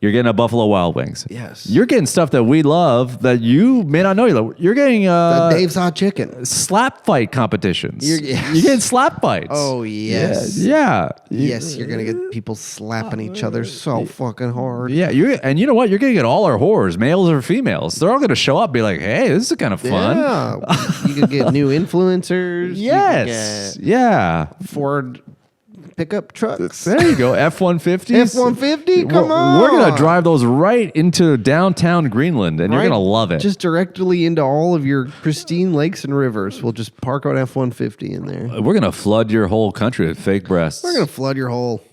[SPEAKER 2] You're getting a Buffalo Wild Wings.
[SPEAKER 3] Yes.
[SPEAKER 2] You're getting stuff that we love that you may not know. You're getting
[SPEAKER 3] Dave's Hot Chicken.
[SPEAKER 2] Slap fight competitions. You're getting slap fights.
[SPEAKER 3] Oh, yes.
[SPEAKER 2] Yeah.
[SPEAKER 3] Yes, you're going to get people slapping each other so fucking hard.
[SPEAKER 2] Yeah. And you know what? You're going to get all our whores, males or females. They're all going to show up and be like, hey, this is kind of fun.
[SPEAKER 3] Yeah. You could get new influencers.
[SPEAKER 2] Yes.
[SPEAKER 3] Ford pickup trucks.
[SPEAKER 2] There you go. F-150s.
[SPEAKER 3] F-150? Come on.
[SPEAKER 2] We're going to drive those right into downtown Greenland, and you're going to love it.
[SPEAKER 3] Just directly into all of your pristine lakes and rivers. We'll just park an F-150 in there.
[SPEAKER 2] We're going to flood your whole country with fake breasts.
[SPEAKER 3] We're going to flood your hole.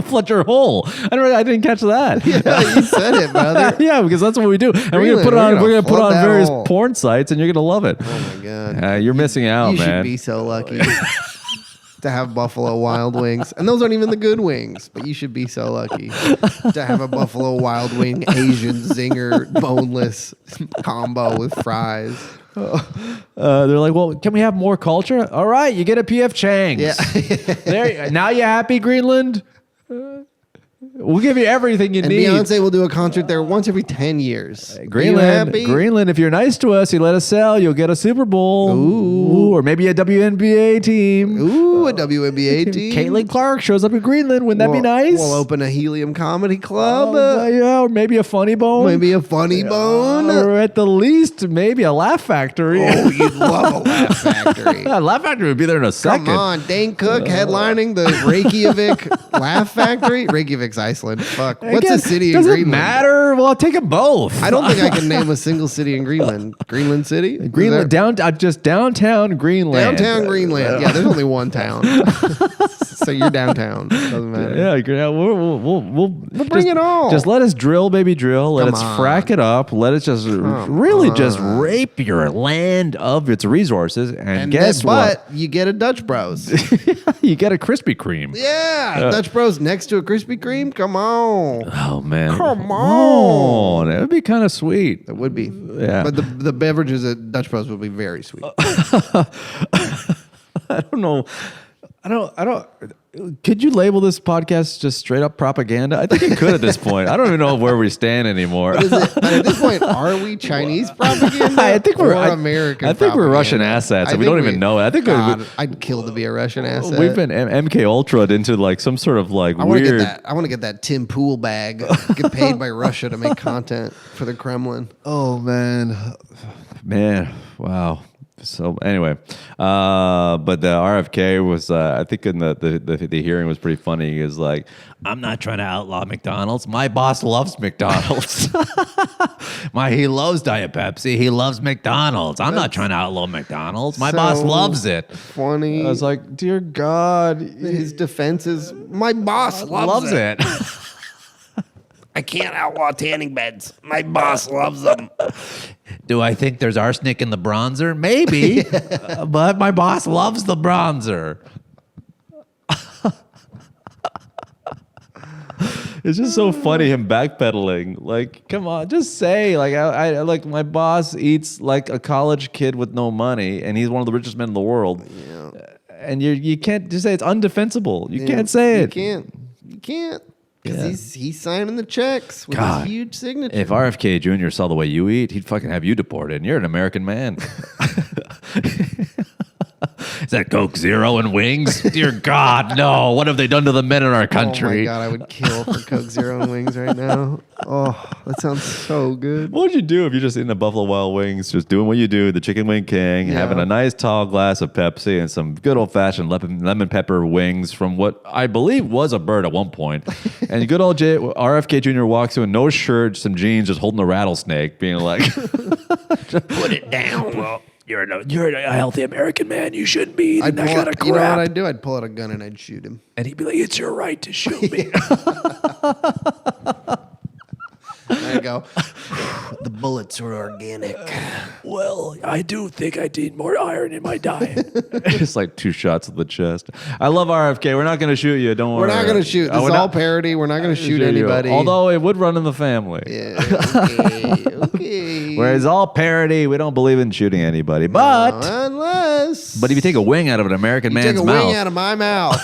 [SPEAKER 2] Flood your hole. I didn't catch that.
[SPEAKER 3] Yeah, you said it, brother.
[SPEAKER 2] Yeah, because that's what we do. And we're going to put on various porn sites, and you're going to love it.
[SPEAKER 3] Oh, my God.
[SPEAKER 2] You're missing out, man.
[SPEAKER 3] You should be so lucky. To have Buffalo Wild Wings. And those aren't even the good wings, but you should be so lucky to have a Buffalo Wild Wing Asian zinger boneless combo with fries.
[SPEAKER 2] They're like, well, can we have more culture? All right, you get a PF Chang's.
[SPEAKER 3] Yeah.
[SPEAKER 2] Now you happy, Greenland? We'll give you everything you
[SPEAKER 3] and
[SPEAKER 2] need.
[SPEAKER 3] Beyonce will do a concert there once every 10 years.
[SPEAKER 2] Greenland, if you're nice to us, you let us sell, you'll get a Super Bowl. Ooh. Or maybe a WNBA team.
[SPEAKER 3] Ooh, a WNBA team.
[SPEAKER 2] Caitlin Clark shows up in Greenland. Wouldn't that be nice?
[SPEAKER 3] We'll open a Helium Comedy Club.
[SPEAKER 2] Yeah, or maybe a Funny Bone.
[SPEAKER 3] Maybe a Funny Bone.
[SPEAKER 2] Or at the least, maybe a Laugh Factory.
[SPEAKER 3] Oh, you'd love a Laugh Factory.
[SPEAKER 2] Laugh Factory would be there in a second.
[SPEAKER 3] Come on, Dane Cook headlining the Reykjavik Laugh Factory. Reykjavik's Iceland. Fuck. What's a city in Greenland?
[SPEAKER 2] Doesn't matter. Well, I'll take them both.
[SPEAKER 3] I don't think I can name a single city in Greenland. Greenland City?
[SPEAKER 2] Greenland, just downtown Greenland.
[SPEAKER 3] Downtown Greenland. Yeah, there's only one town. So you're downtown. Doesn't matter.
[SPEAKER 2] Yeah, we'll
[SPEAKER 3] bring it all.
[SPEAKER 2] Just let us drill, baby, drill. Let us frack it up. Let us just just rape your land of its resources. And guess what?
[SPEAKER 3] You get a Dutch Bros.
[SPEAKER 2] You get a Krispy Kreme.
[SPEAKER 3] Yeah, Dutch Bros next to a Krispy Kreme. Come on.
[SPEAKER 2] Oh man.
[SPEAKER 3] Come on.
[SPEAKER 2] That would be kind of sweet.
[SPEAKER 3] It would be.
[SPEAKER 2] Yeah.
[SPEAKER 3] But the beverages at Dutch Bros would be very sweet.
[SPEAKER 2] I don't know. I don't. Could you label this podcast just straight up propaganda? I think it could at this point. I don't even know where we stand anymore.
[SPEAKER 3] But at this point, are we Chinese propaganda?
[SPEAKER 2] I think we're
[SPEAKER 3] American.
[SPEAKER 2] I think
[SPEAKER 3] propaganda?
[SPEAKER 2] we're Russian assets, and we don't even know it. I think
[SPEAKER 3] I'd kill to be a Russian asset.
[SPEAKER 2] We've been MK Ultra'd into like some sort of like weird.
[SPEAKER 3] I want to get that Tim Pool bag. Get paid by Russia to make content for the Kremlin.
[SPEAKER 2] Oh man, wow. So anyway, but the RFK was, I think in the hearing was pretty funny. He was like, I'm not trying to outlaw McDonald's. My boss loves McDonald's. He loves Diet Pepsi. He loves McDonald's. I'm not trying to outlaw McDonald's. My boss loves it.
[SPEAKER 3] Funny.
[SPEAKER 2] I was like, dear God.
[SPEAKER 3] His defense is, my boss loves it. I can't outlaw tanning beds. My boss loves them.
[SPEAKER 2] Do I think there's arsenic in the bronzer? Maybe, but my boss loves the bronzer. It's just so funny him backpedaling. Like, come on, just say like I like my boss eats like a college kid with no money, and he's one of the richest men in the world. Yeah. And you can't just say it's undefensible. You can't say it.
[SPEAKER 3] You can't. Because he's signing the checks with his huge signature.
[SPEAKER 2] If RFK Jr. saw the way you eat, he'd fucking have you deported. And you're an American man. Is that Coke Zero and wings? Dear God, no. What have they done to the men in our country?
[SPEAKER 3] Oh my God, I would kill for Coke Zero and wings right now. Oh, that sounds so good.
[SPEAKER 2] What would you do if you're just eating the Buffalo Wild Wings, just doing what you do, the Chicken Wing King, having a nice tall glass of Pepsi and some good old-fashioned lemon pepper wings from what I believe was a bird at one point. And good old RFK Jr. walks in with no shirt, some jeans, just holding a rattlesnake, being like,
[SPEAKER 3] put it down.
[SPEAKER 2] Well, you're a healthy American man. You shouldn't be eating that kind of crap.
[SPEAKER 3] You know what I'd do? I'd pull out a gun and I'd shoot him.
[SPEAKER 2] And he'd be like, it's your right to shoot me.
[SPEAKER 3] There you go. The bullets are organic.
[SPEAKER 2] Well, I do think I need more iron in my diet. It's like 2 shots of the chest. I love RFK. We're not going to shoot you. Don't worry.
[SPEAKER 3] We're not going to shoot. This is all parody. We're not going to shoot anybody.
[SPEAKER 2] Although it would run in the family.
[SPEAKER 3] Yeah. Okay.
[SPEAKER 2] Whereas all parody, we don't believe in shooting anybody. But
[SPEAKER 3] unless.
[SPEAKER 2] But if you take a wing out of an American man's mouth.
[SPEAKER 3] Take a wing out of my mouth.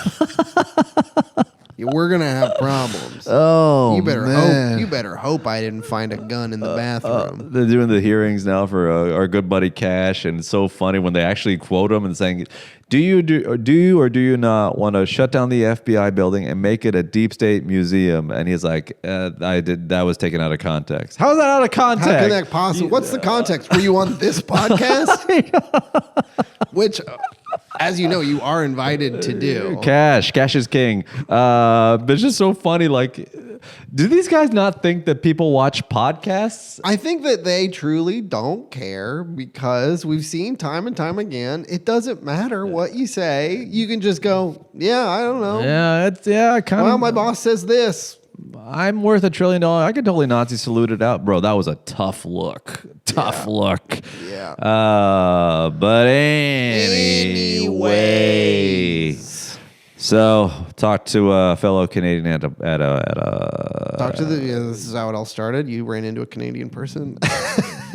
[SPEAKER 3] We're gonna have problems.
[SPEAKER 2] Oh,
[SPEAKER 3] you better hope I didn't find a gun in the bathroom.
[SPEAKER 2] They're doing the hearings now for our good buddy Cash, and it's so funny when they actually quote him and saying, "Do you or do you not want to shut down the FBI building and make it a deep state museum?" And he's like, "I did. That was taken out of context. How is that out of context?
[SPEAKER 3] How can that possibly? What's the context? Were you on this podcast?" Which, as you know, you are invited to do.
[SPEAKER 2] Cash is king. But it's just so funny. Like, do these guys not think that people watch podcasts?
[SPEAKER 3] I think that they truly don't care because we've seen time and time again. It doesn't matter what you say. You can just go, yeah, I don't know.
[SPEAKER 2] Well,
[SPEAKER 3] my boss says this.
[SPEAKER 2] I'm worth $1 trillion. I could totally Nazi salute it out. Bro, that was a tough look. Look.
[SPEAKER 3] Yeah.
[SPEAKER 2] But anyways. So Talked to a fellow Canadian at a
[SPEAKER 3] Talk to this is how it all started. You ran into a Canadian person.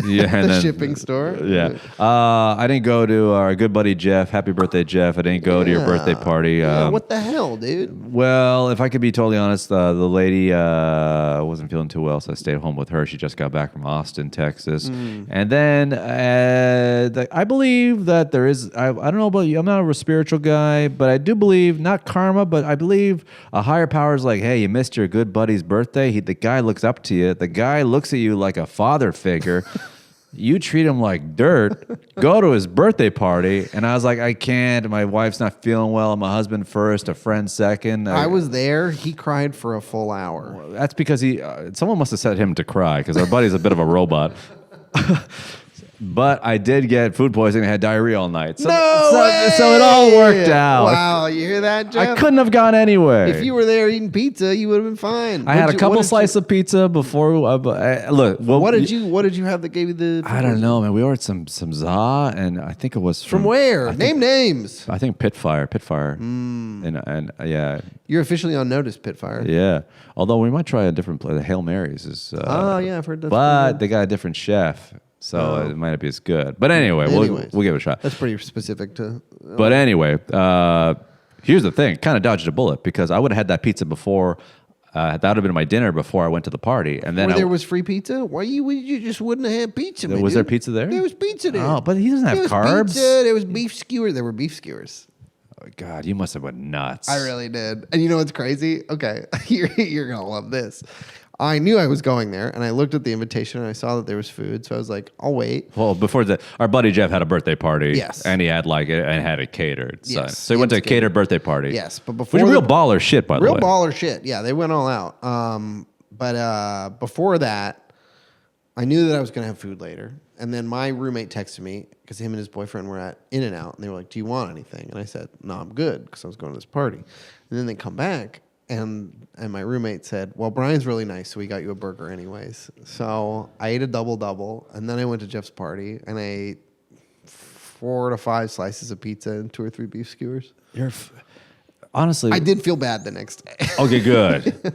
[SPEAKER 2] Yeah,
[SPEAKER 3] at the shipping store.
[SPEAKER 2] Yeah. I didn't go to our good buddy Jeff. Happy birthday, Jeff. I didn't go to your birthday party.
[SPEAKER 3] What the hell, dude?
[SPEAKER 2] Well, if I could be totally honest, the lady wasn't feeling too well, so I stayed home with her. She just got back from Austin, Texas. And then I believe that there is, I don't know about you, I'm not a spiritual guy, but I do believe, not karma, but I believe a higher power is like, hey, you missed your good buddy's birthday. The guy looks up to you. The guy looks at you like a father figure. You treat him like dirt, go to his birthday party. And I was like, I can't. My wife's not feeling well. My husband first, a friend second.
[SPEAKER 3] I was there. He cried for a full hour.
[SPEAKER 2] That's because someone must have set him to cry because our buddy's a bit of a robot. But I did get food poisoning and had diarrhea all night. So it all worked out.
[SPEAKER 3] Wow, you hear that, Jeff?
[SPEAKER 2] I couldn't have gone anyway.
[SPEAKER 3] If you were there eating pizza, you would have been fine.
[SPEAKER 2] I had a couple slices of pizza before. Look,
[SPEAKER 3] what did you have that gave you the?
[SPEAKER 2] I don't know, man. We ordered some za, and I think it was
[SPEAKER 3] from where? Name names.
[SPEAKER 2] I think Pitfire, and yeah.
[SPEAKER 3] You're officially on notice, Pitfire.
[SPEAKER 2] Yeah, although we might try a different place. Hail Marys is.
[SPEAKER 3] Oh yeah, I've heard that.
[SPEAKER 2] But they got a different chef. So it might not be as good. But anyway, we'll give it a shot.
[SPEAKER 3] That's pretty specific to...
[SPEAKER 2] But anyway, here's the thing. Kind of dodged a bullet because I would have had that pizza before. That would have been my dinner before I went to the party. And then
[SPEAKER 3] there was free pizza? Why you just wouldn't have had pizza, man,
[SPEAKER 2] Was there pizza there?
[SPEAKER 3] There was pizza there.
[SPEAKER 2] Oh, but he doesn't have carbs.
[SPEAKER 3] Pizza, there was beef skewers. There were beef skewers.
[SPEAKER 2] Oh, God, you must have went nuts.
[SPEAKER 3] I really did. And you know what's crazy? Okay, you're going to love this. I knew I was going there, and I looked at the invitation, and I saw that there was food, so I was like, I'll wait.
[SPEAKER 2] Well, before that, our buddy Jeff had a birthday party.
[SPEAKER 3] Yes.
[SPEAKER 2] And he had had it catered.
[SPEAKER 3] Yes.
[SPEAKER 2] So he went to a catered birthday party.
[SPEAKER 3] Yes, but before...
[SPEAKER 2] Which is real baller shit, by the way.
[SPEAKER 3] Real baller shit. Yeah, they went all out. But before that, I knew that I was going to have food later. And then my roommate texted me, because him and his boyfriend were at In-N-Out, and they were like, do you want anything? And I said, no, I'm good, because I was going to this party. And then they come back, and my roommate said, well, Brian's really nice, so we got you a burger anyways. So I ate a double-double, and then I went to Jeff's party, and I ate 4 to 5 slices of pizza and 2 or 3 beef skewers.
[SPEAKER 2] Honestly...
[SPEAKER 3] I did feel bad the next day.
[SPEAKER 2] Okay, good.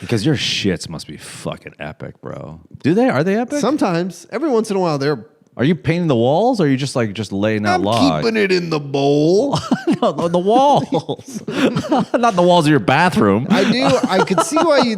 [SPEAKER 2] Because your shits must be fucking epic, bro. Are they epic?
[SPEAKER 3] Sometimes. Every once in a while, they're...
[SPEAKER 2] Are you painting the walls, or are you just laying that log?
[SPEAKER 3] I'm keeping it in the bowl.
[SPEAKER 2] No, the walls. Not the walls of your bathroom.
[SPEAKER 3] I do. I could see why you...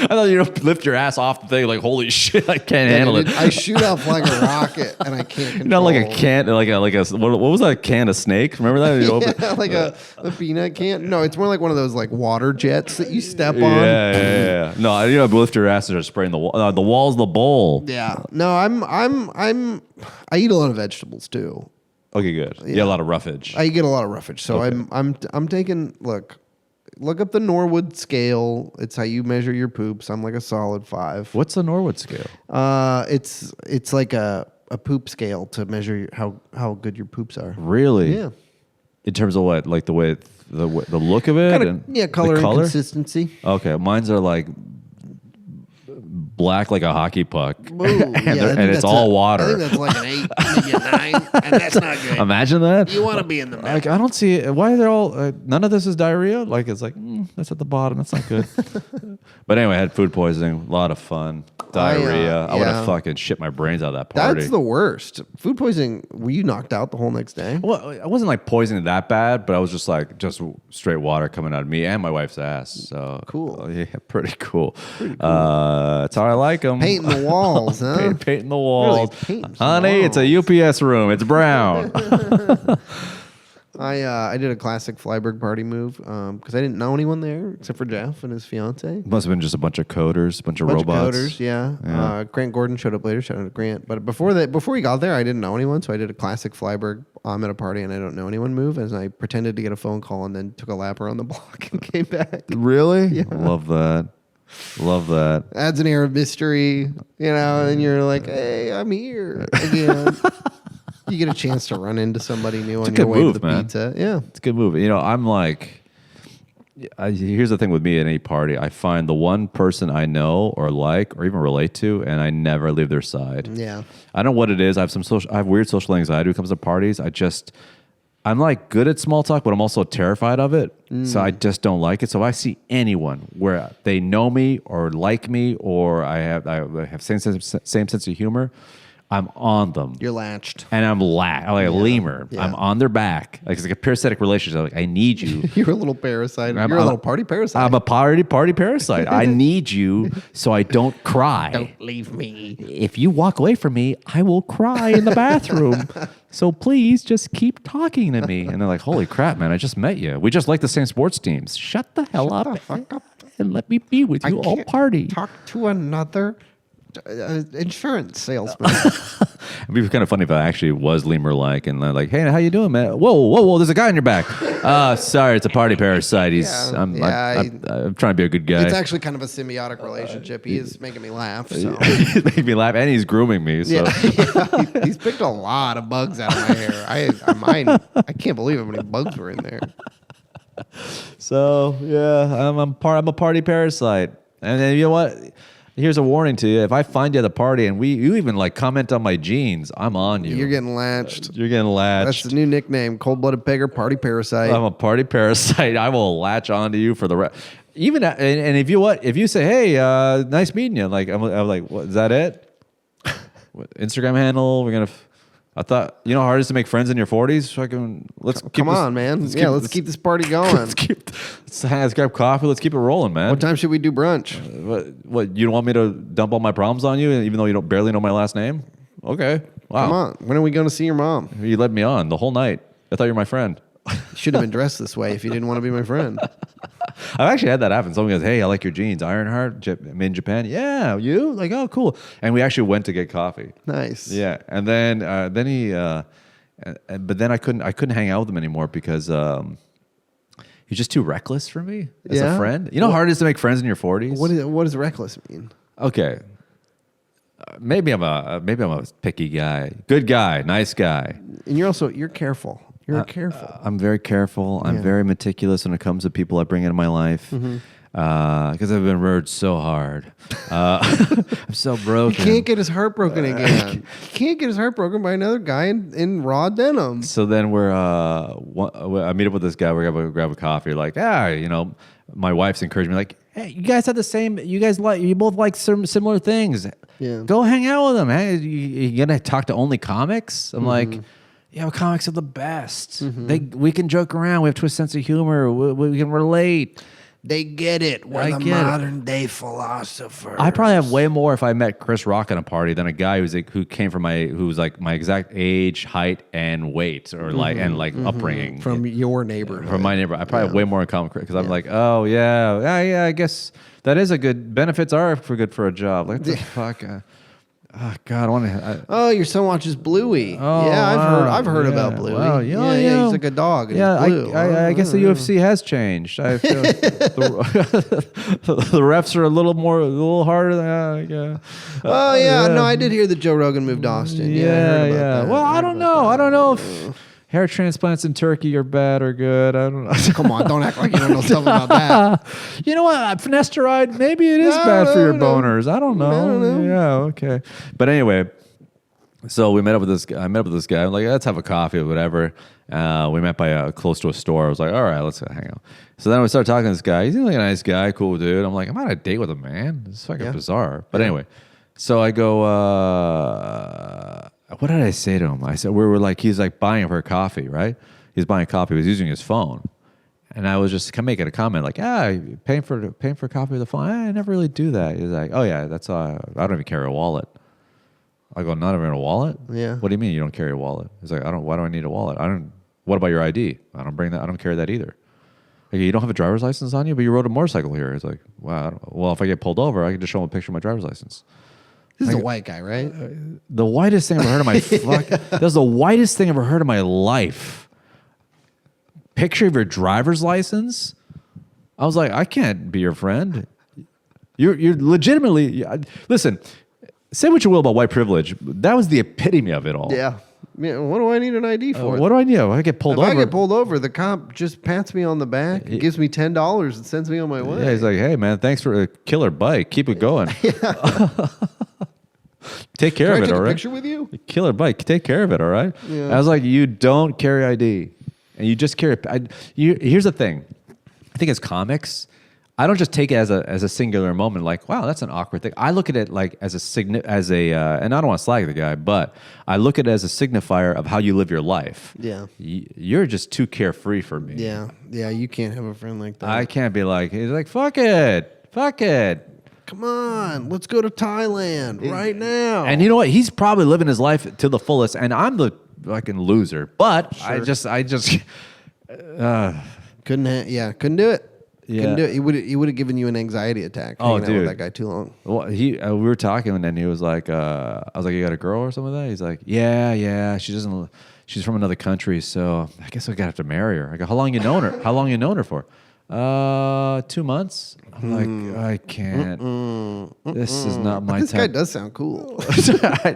[SPEAKER 2] I thought you'd lift your ass off the thing like, holy shit, I can't handle it.
[SPEAKER 3] I shoot off like a rocket, and I can't control.
[SPEAKER 2] Not like a can, like a what was that can of snakes? Remember that?
[SPEAKER 3] Yeah, like a peanut can. No, it's more like one of those like water jets that you step on.
[SPEAKER 2] Yeah. No, lift your ass and start spraying the wall. The wall's the bowl.
[SPEAKER 3] Yeah. No, I eat a lot of vegetables too.
[SPEAKER 2] Okay, good. Yeah. You get a lot of roughage.
[SPEAKER 3] I get a lot of roughage. So okay. I'm taking look up the Norwood scale. It's how you measure your poops. I'm like a solid 5.
[SPEAKER 2] What's the Norwood scale?
[SPEAKER 3] It's like a poop scale to measure how good your poops are.
[SPEAKER 2] Really?
[SPEAKER 3] Yeah.
[SPEAKER 2] In terms of what, like the way the look of it?
[SPEAKER 3] Color and consistency.
[SPEAKER 2] Okay, mine's are like black like a hockey puck.
[SPEAKER 3] Ooh,
[SPEAKER 2] and it's all water.
[SPEAKER 3] I think that's like an 8, maybe a 9, and that's not good.
[SPEAKER 2] Imagine that.
[SPEAKER 3] You want to be in the middle.
[SPEAKER 2] Like, I don't see it. Why are they all... none of this is diarrhea? Like, it's like, that's at the bottom. That's not good. But anyway, I had food poisoning. A lot of fun. Diarrhea. I would have fucking shit my brains out of that party.
[SPEAKER 3] That's the worst. Food poisoning, were you knocked out the whole next day?
[SPEAKER 2] Well, I wasn't like poisoning that bad, but I was just straight water coming out of me and my wife's ass. So
[SPEAKER 3] cool.
[SPEAKER 2] Yeah, pretty cool. That's how I like them.
[SPEAKER 3] Painting the walls, huh?
[SPEAKER 2] Painting the walls.
[SPEAKER 3] Really
[SPEAKER 2] Honey,
[SPEAKER 3] walls.
[SPEAKER 2] it's a UPS room. It's brown.
[SPEAKER 3] I did a classic Flyberg party move because I didn't know anyone there except for Jeff and his fiance.
[SPEAKER 2] Must have been just a bunch of coders, a bunch of robots.
[SPEAKER 3] Of coders, yeah. Grant Gordon showed up later. Shout out to Grant. But before he got there, I didn't know anyone, so I did a classic Flyberg. I'm at a party and I don't know anyone move, as I pretended to get a phone call and then took a lap around the block and came back.
[SPEAKER 2] Really?
[SPEAKER 3] Yeah.
[SPEAKER 2] I love that. Love that.
[SPEAKER 3] Adds an air of mystery, and you're like, hey, I'm here again. You get a chance to run into somebody new on your way to the pizza. Yeah.
[SPEAKER 2] It's a good move. I'm like, here's the thing with me at any party. I find the one person I know or like or even relate to, and I never leave their side.
[SPEAKER 3] Yeah.
[SPEAKER 2] I don't know what it is. I have weird social anxiety when it comes to parties. I'm like good at small talk, but I'm also terrified of it. So I just don't like it. So if I see anyone where they know me or like me, or I have same sense of humor, I'm on them.
[SPEAKER 3] You're latched.
[SPEAKER 2] And I'm like a lemur. Yeah. I'm on their back. Like it's like a parasitic relationship. Like I need you.
[SPEAKER 3] You're a little parasite. You're a little party parasite.
[SPEAKER 2] I'm a party parasite. I need you so I don't cry.
[SPEAKER 3] Don't leave me.
[SPEAKER 2] If you walk away from me, I will cry in the bathroom. So please just keep talking to me. And they're like, holy crap, man, I just met you. We just like the same sports teams. Shut the hell up.
[SPEAKER 3] The fuck up.
[SPEAKER 2] And let me be with you all party.
[SPEAKER 3] Talk to another insurance salesman.
[SPEAKER 2] It'd be kind of funny if I actually was lemur-like and they're like, hey, how you doing, man? Whoa, there's a guy on your back. Sorry, it's a party parasite. I'm trying to be a good guy.
[SPEAKER 3] It's actually kind of a symbiotic relationship. He is making me laugh. So.
[SPEAKER 2] He's making me laugh, and he's grooming me. So.
[SPEAKER 3] Yeah. He's picked a lot of bugs out of my hair. I can't believe how many bugs were in there.
[SPEAKER 2] So, yeah, I'm a party parasite. And then, you know what? Here's a warning to you. If I find you at a party and you even like comment on my jeans, I'm on you.
[SPEAKER 3] You're getting latched.
[SPEAKER 2] You're getting latched.
[SPEAKER 3] That's the new nickname, cold-blooded pegger, party parasite.
[SPEAKER 2] I'm a party parasite. I will latch onto you for the rest. Even and if you say, hey, nice meeting you, like I'm like, what, is that it? Instagram handle? I thought, you know how hard it is to make friends in your 40s?
[SPEAKER 3] Come on, man. Let's keep this party going.
[SPEAKER 2] Let's grab coffee. Let's keep it rolling, man.
[SPEAKER 3] What time should we do brunch?
[SPEAKER 2] What? You don't want me to dump all my problems on you, even though you don't barely know my last name? Okay. Wow.
[SPEAKER 3] Come on. When are we going to see your mom?
[SPEAKER 2] You led me on the whole night. I thought you were my friend.
[SPEAKER 3] You should have been dressed this way if you didn't want to be my friend.
[SPEAKER 2] I've actually had that happen. Someone goes, hey, I like your jeans. Ironheart, made in Japan. Yeah, you? Like, oh, cool. And we actually went to get coffee.
[SPEAKER 3] Nice.
[SPEAKER 2] Yeah. And then he, but then I couldn't hang out with him anymore because he's just too reckless for me as a friend. You know how hard it is to make friends in your 40s?
[SPEAKER 3] What does reckless mean?
[SPEAKER 2] Okay. Maybe I'm a picky guy. Good guy, nice guy.
[SPEAKER 3] And you're careful. You're careful.
[SPEAKER 2] I'm very careful. I'm very meticulous when it comes to people I bring into my life. Because I've been hurt so hard. I'm so broken.
[SPEAKER 3] He can't get his heart broken again. He can't get his heart broken by another guy in raw denim.
[SPEAKER 2] So then I meet up with this guy. We're going to grab a coffee. Like, my wife's encouraged me. Like, hey, you guys have the same. You both like some similar things.
[SPEAKER 3] Yeah.
[SPEAKER 2] Go hang out with them. Hey, you gonna talk to only comics? I'm like. Yeah, comics are the best. We can joke around. We have a twist sense of humor. We can relate.
[SPEAKER 3] They get it. We're the modern day philosophers.
[SPEAKER 2] I probably have way more if I met Chris Rock at a party than a guy who came from who was like my exact age, height, and weight, or upbringing
[SPEAKER 3] from your neighborhood.
[SPEAKER 2] From my neighborhood, I probably have way more in common because I'm like, oh yeah. I guess that is a good benefits are good for a job. Like what the fuck. Oh God, I want to.
[SPEAKER 3] Your son watches Bluey. Oh, yeah, I've heard about Bluey. Wow, he's like a dog.
[SPEAKER 2] Yeah, I guess the UFC has changed. I feel the refs are a little harder.
[SPEAKER 3] No, I did hear that Joe Rogan moved to Austin. Yeah, I heard about that.
[SPEAKER 2] Well, I don't know if hair transplants in Turkey are bad or good. I don't know.
[SPEAKER 3] Come on, don't act like you don't know something about that.
[SPEAKER 2] You know what? Finasteride, maybe it is bad for your boners. I don't know. Yeah, okay. But anyway, so we met up with this guy. I met up with this guy. I'm like, let's have a coffee or whatever. We met by close to a store. I was like, all right, let's hang out. So then we started talking to this guy. He's like a nice guy, cool dude. I'm like, I'm on a date with him, man. It's fucking bizarre. But anyway, so I go, what did I say to him? I said, he's like buying her coffee, right? He's buying coffee. He was using his phone. And I was just making a comment like, paying for a copy of the phone. I never really do that. He's like, oh yeah, that's I don't even carry a wallet. I go, not even a wallet?
[SPEAKER 3] Yeah.
[SPEAKER 2] What do you mean you don't carry a wallet? He's like, why do I need a wallet? What about your ID? I don't carry that either. Like, you don't have a driver's license on you, but you rode a motorcycle here. He's like, wow. Well, if I get pulled over, I can just show him a picture of my driver's license.
[SPEAKER 3] This is a white guy, right?
[SPEAKER 2] The whitest thing I've ever heard of my that was the whitest thing I've ever heard of my life. Picture of your driver's license? I was like, I can't be your friend. You're legitimately listen. Say what you will about white privilege. That was the epitome of it all.
[SPEAKER 3] Yeah. What do I need an ID for?
[SPEAKER 2] What do I need? I get pulled over.
[SPEAKER 3] If I get pulled over, the cop just pats me on the back, gives me $10, and sends me on my way.
[SPEAKER 2] Yeah, he's like, hey, man, thanks for a killer bike. Keep it going. Take care of it, all right?
[SPEAKER 3] Take a picture with you?
[SPEAKER 2] Killer bike. Take care of it, all right? Yeah. I was like, you don't carry ID. and you just carry. Here's the thing. I think as comics, I don't just take it as a singular moment. Like, wow, that's an awkward thing. I look at it like as and I don't want to slag the guy, but I look at it as a signifier of how you live your life.
[SPEAKER 3] Yeah,
[SPEAKER 2] you're just too carefree for me.
[SPEAKER 3] Yeah, you can't have a friend like that.
[SPEAKER 2] I can't be like, he's like, fuck it.
[SPEAKER 3] Come on, let's go to Thailand right now.
[SPEAKER 2] And you know what? He's probably living his life to the fullest, and I'm the fucking loser. But sure. I just
[SPEAKER 3] couldn't do it. Yeah. Couldn't do it. He would have given you an anxiety attack. Hanging out with that guy too long.
[SPEAKER 2] Well, we were talking, and then he was like, I was like, you got a girl or something like that? He's like, yeah. She's from another country, so I guess I gotta have to marry her. I go, how long you known her? How long you known her for? 2 months. I'm like, I can't. This is not my
[SPEAKER 3] this
[SPEAKER 2] type.
[SPEAKER 3] Guy does sound cool. Can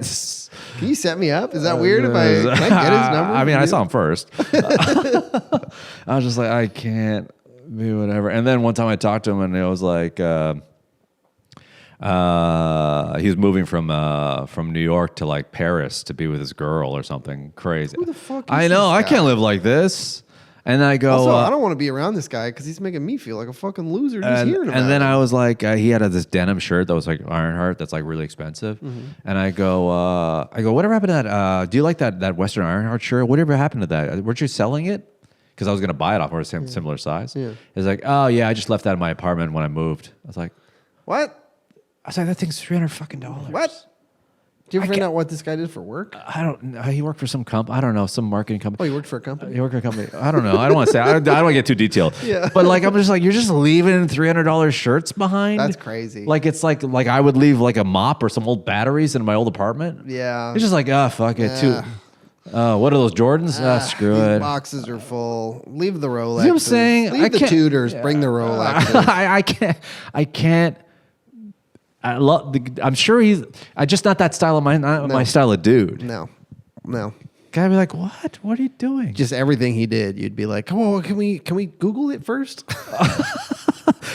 [SPEAKER 3] you set me up? Is that weird? Can I get his number?
[SPEAKER 2] I mean, I saw him first. I was just like, I can't be whatever. And then one time I talked to him, and it was like, he was moving from New York to like Paris to be with his girl or something crazy.
[SPEAKER 3] Who the fuck is
[SPEAKER 2] I know.
[SPEAKER 3] this
[SPEAKER 2] I
[SPEAKER 3] guy?
[SPEAKER 2] can't live like this. And I go,
[SPEAKER 3] also, I don't want to be around this guy because he's making me feel like a fucking loser just hearing about it.
[SPEAKER 2] And then I was like, he had this denim shirt that was like Ironheart that's like really expensive. Mm-hmm. And I go, whatever happened to that? Do you like that Western Ironheart shirt? Whatever happened to that? Weren't you selling it? Because I was going to buy it off for a similar size. Yeah. It's like, oh yeah, I just left that in my apartment when I moved. I was like,
[SPEAKER 3] what?
[SPEAKER 2] I was like, that thing's $300 fucking.
[SPEAKER 3] What? Did you ever find out what this guy did for work?
[SPEAKER 2] I don't know. He worked for some company. I don't know, some marketing company.
[SPEAKER 3] Oh, he worked for a company?
[SPEAKER 2] He worked for a company. I don't know. I don't want to say. I don't want to get too detailed.
[SPEAKER 3] Yeah.
[SPEAKER 2] But like, I'm just like, you're just leaving $300 shirts behind?
[SPEAKER 3] That's crazy.
[SPEAKER 2] Like, it's like I would leave like a mop or some old batteries in my old apartment.
[SPEAKER 3] Yeah.
[SPEAKER 2] It's just like, fuck it. Too. What are those Jordans? Screw it.
[SPEAKER 3] Boxes are full. Leave the Rolexes.
[SPEAKER 2] You know what I'm saying?
[SPEAKER 3] Leave the Tudors. Bring the Rolexes.
[SPEAKER 2] I can't. I'm sure he's. I just not that style of my style of dude.
[SPEAKER 3] No.
[SPEAKER 2] Guy be like, what? What are you doing?
[SPEAKER 3] Just everything he did, you'd be like, come on, can we Google it first?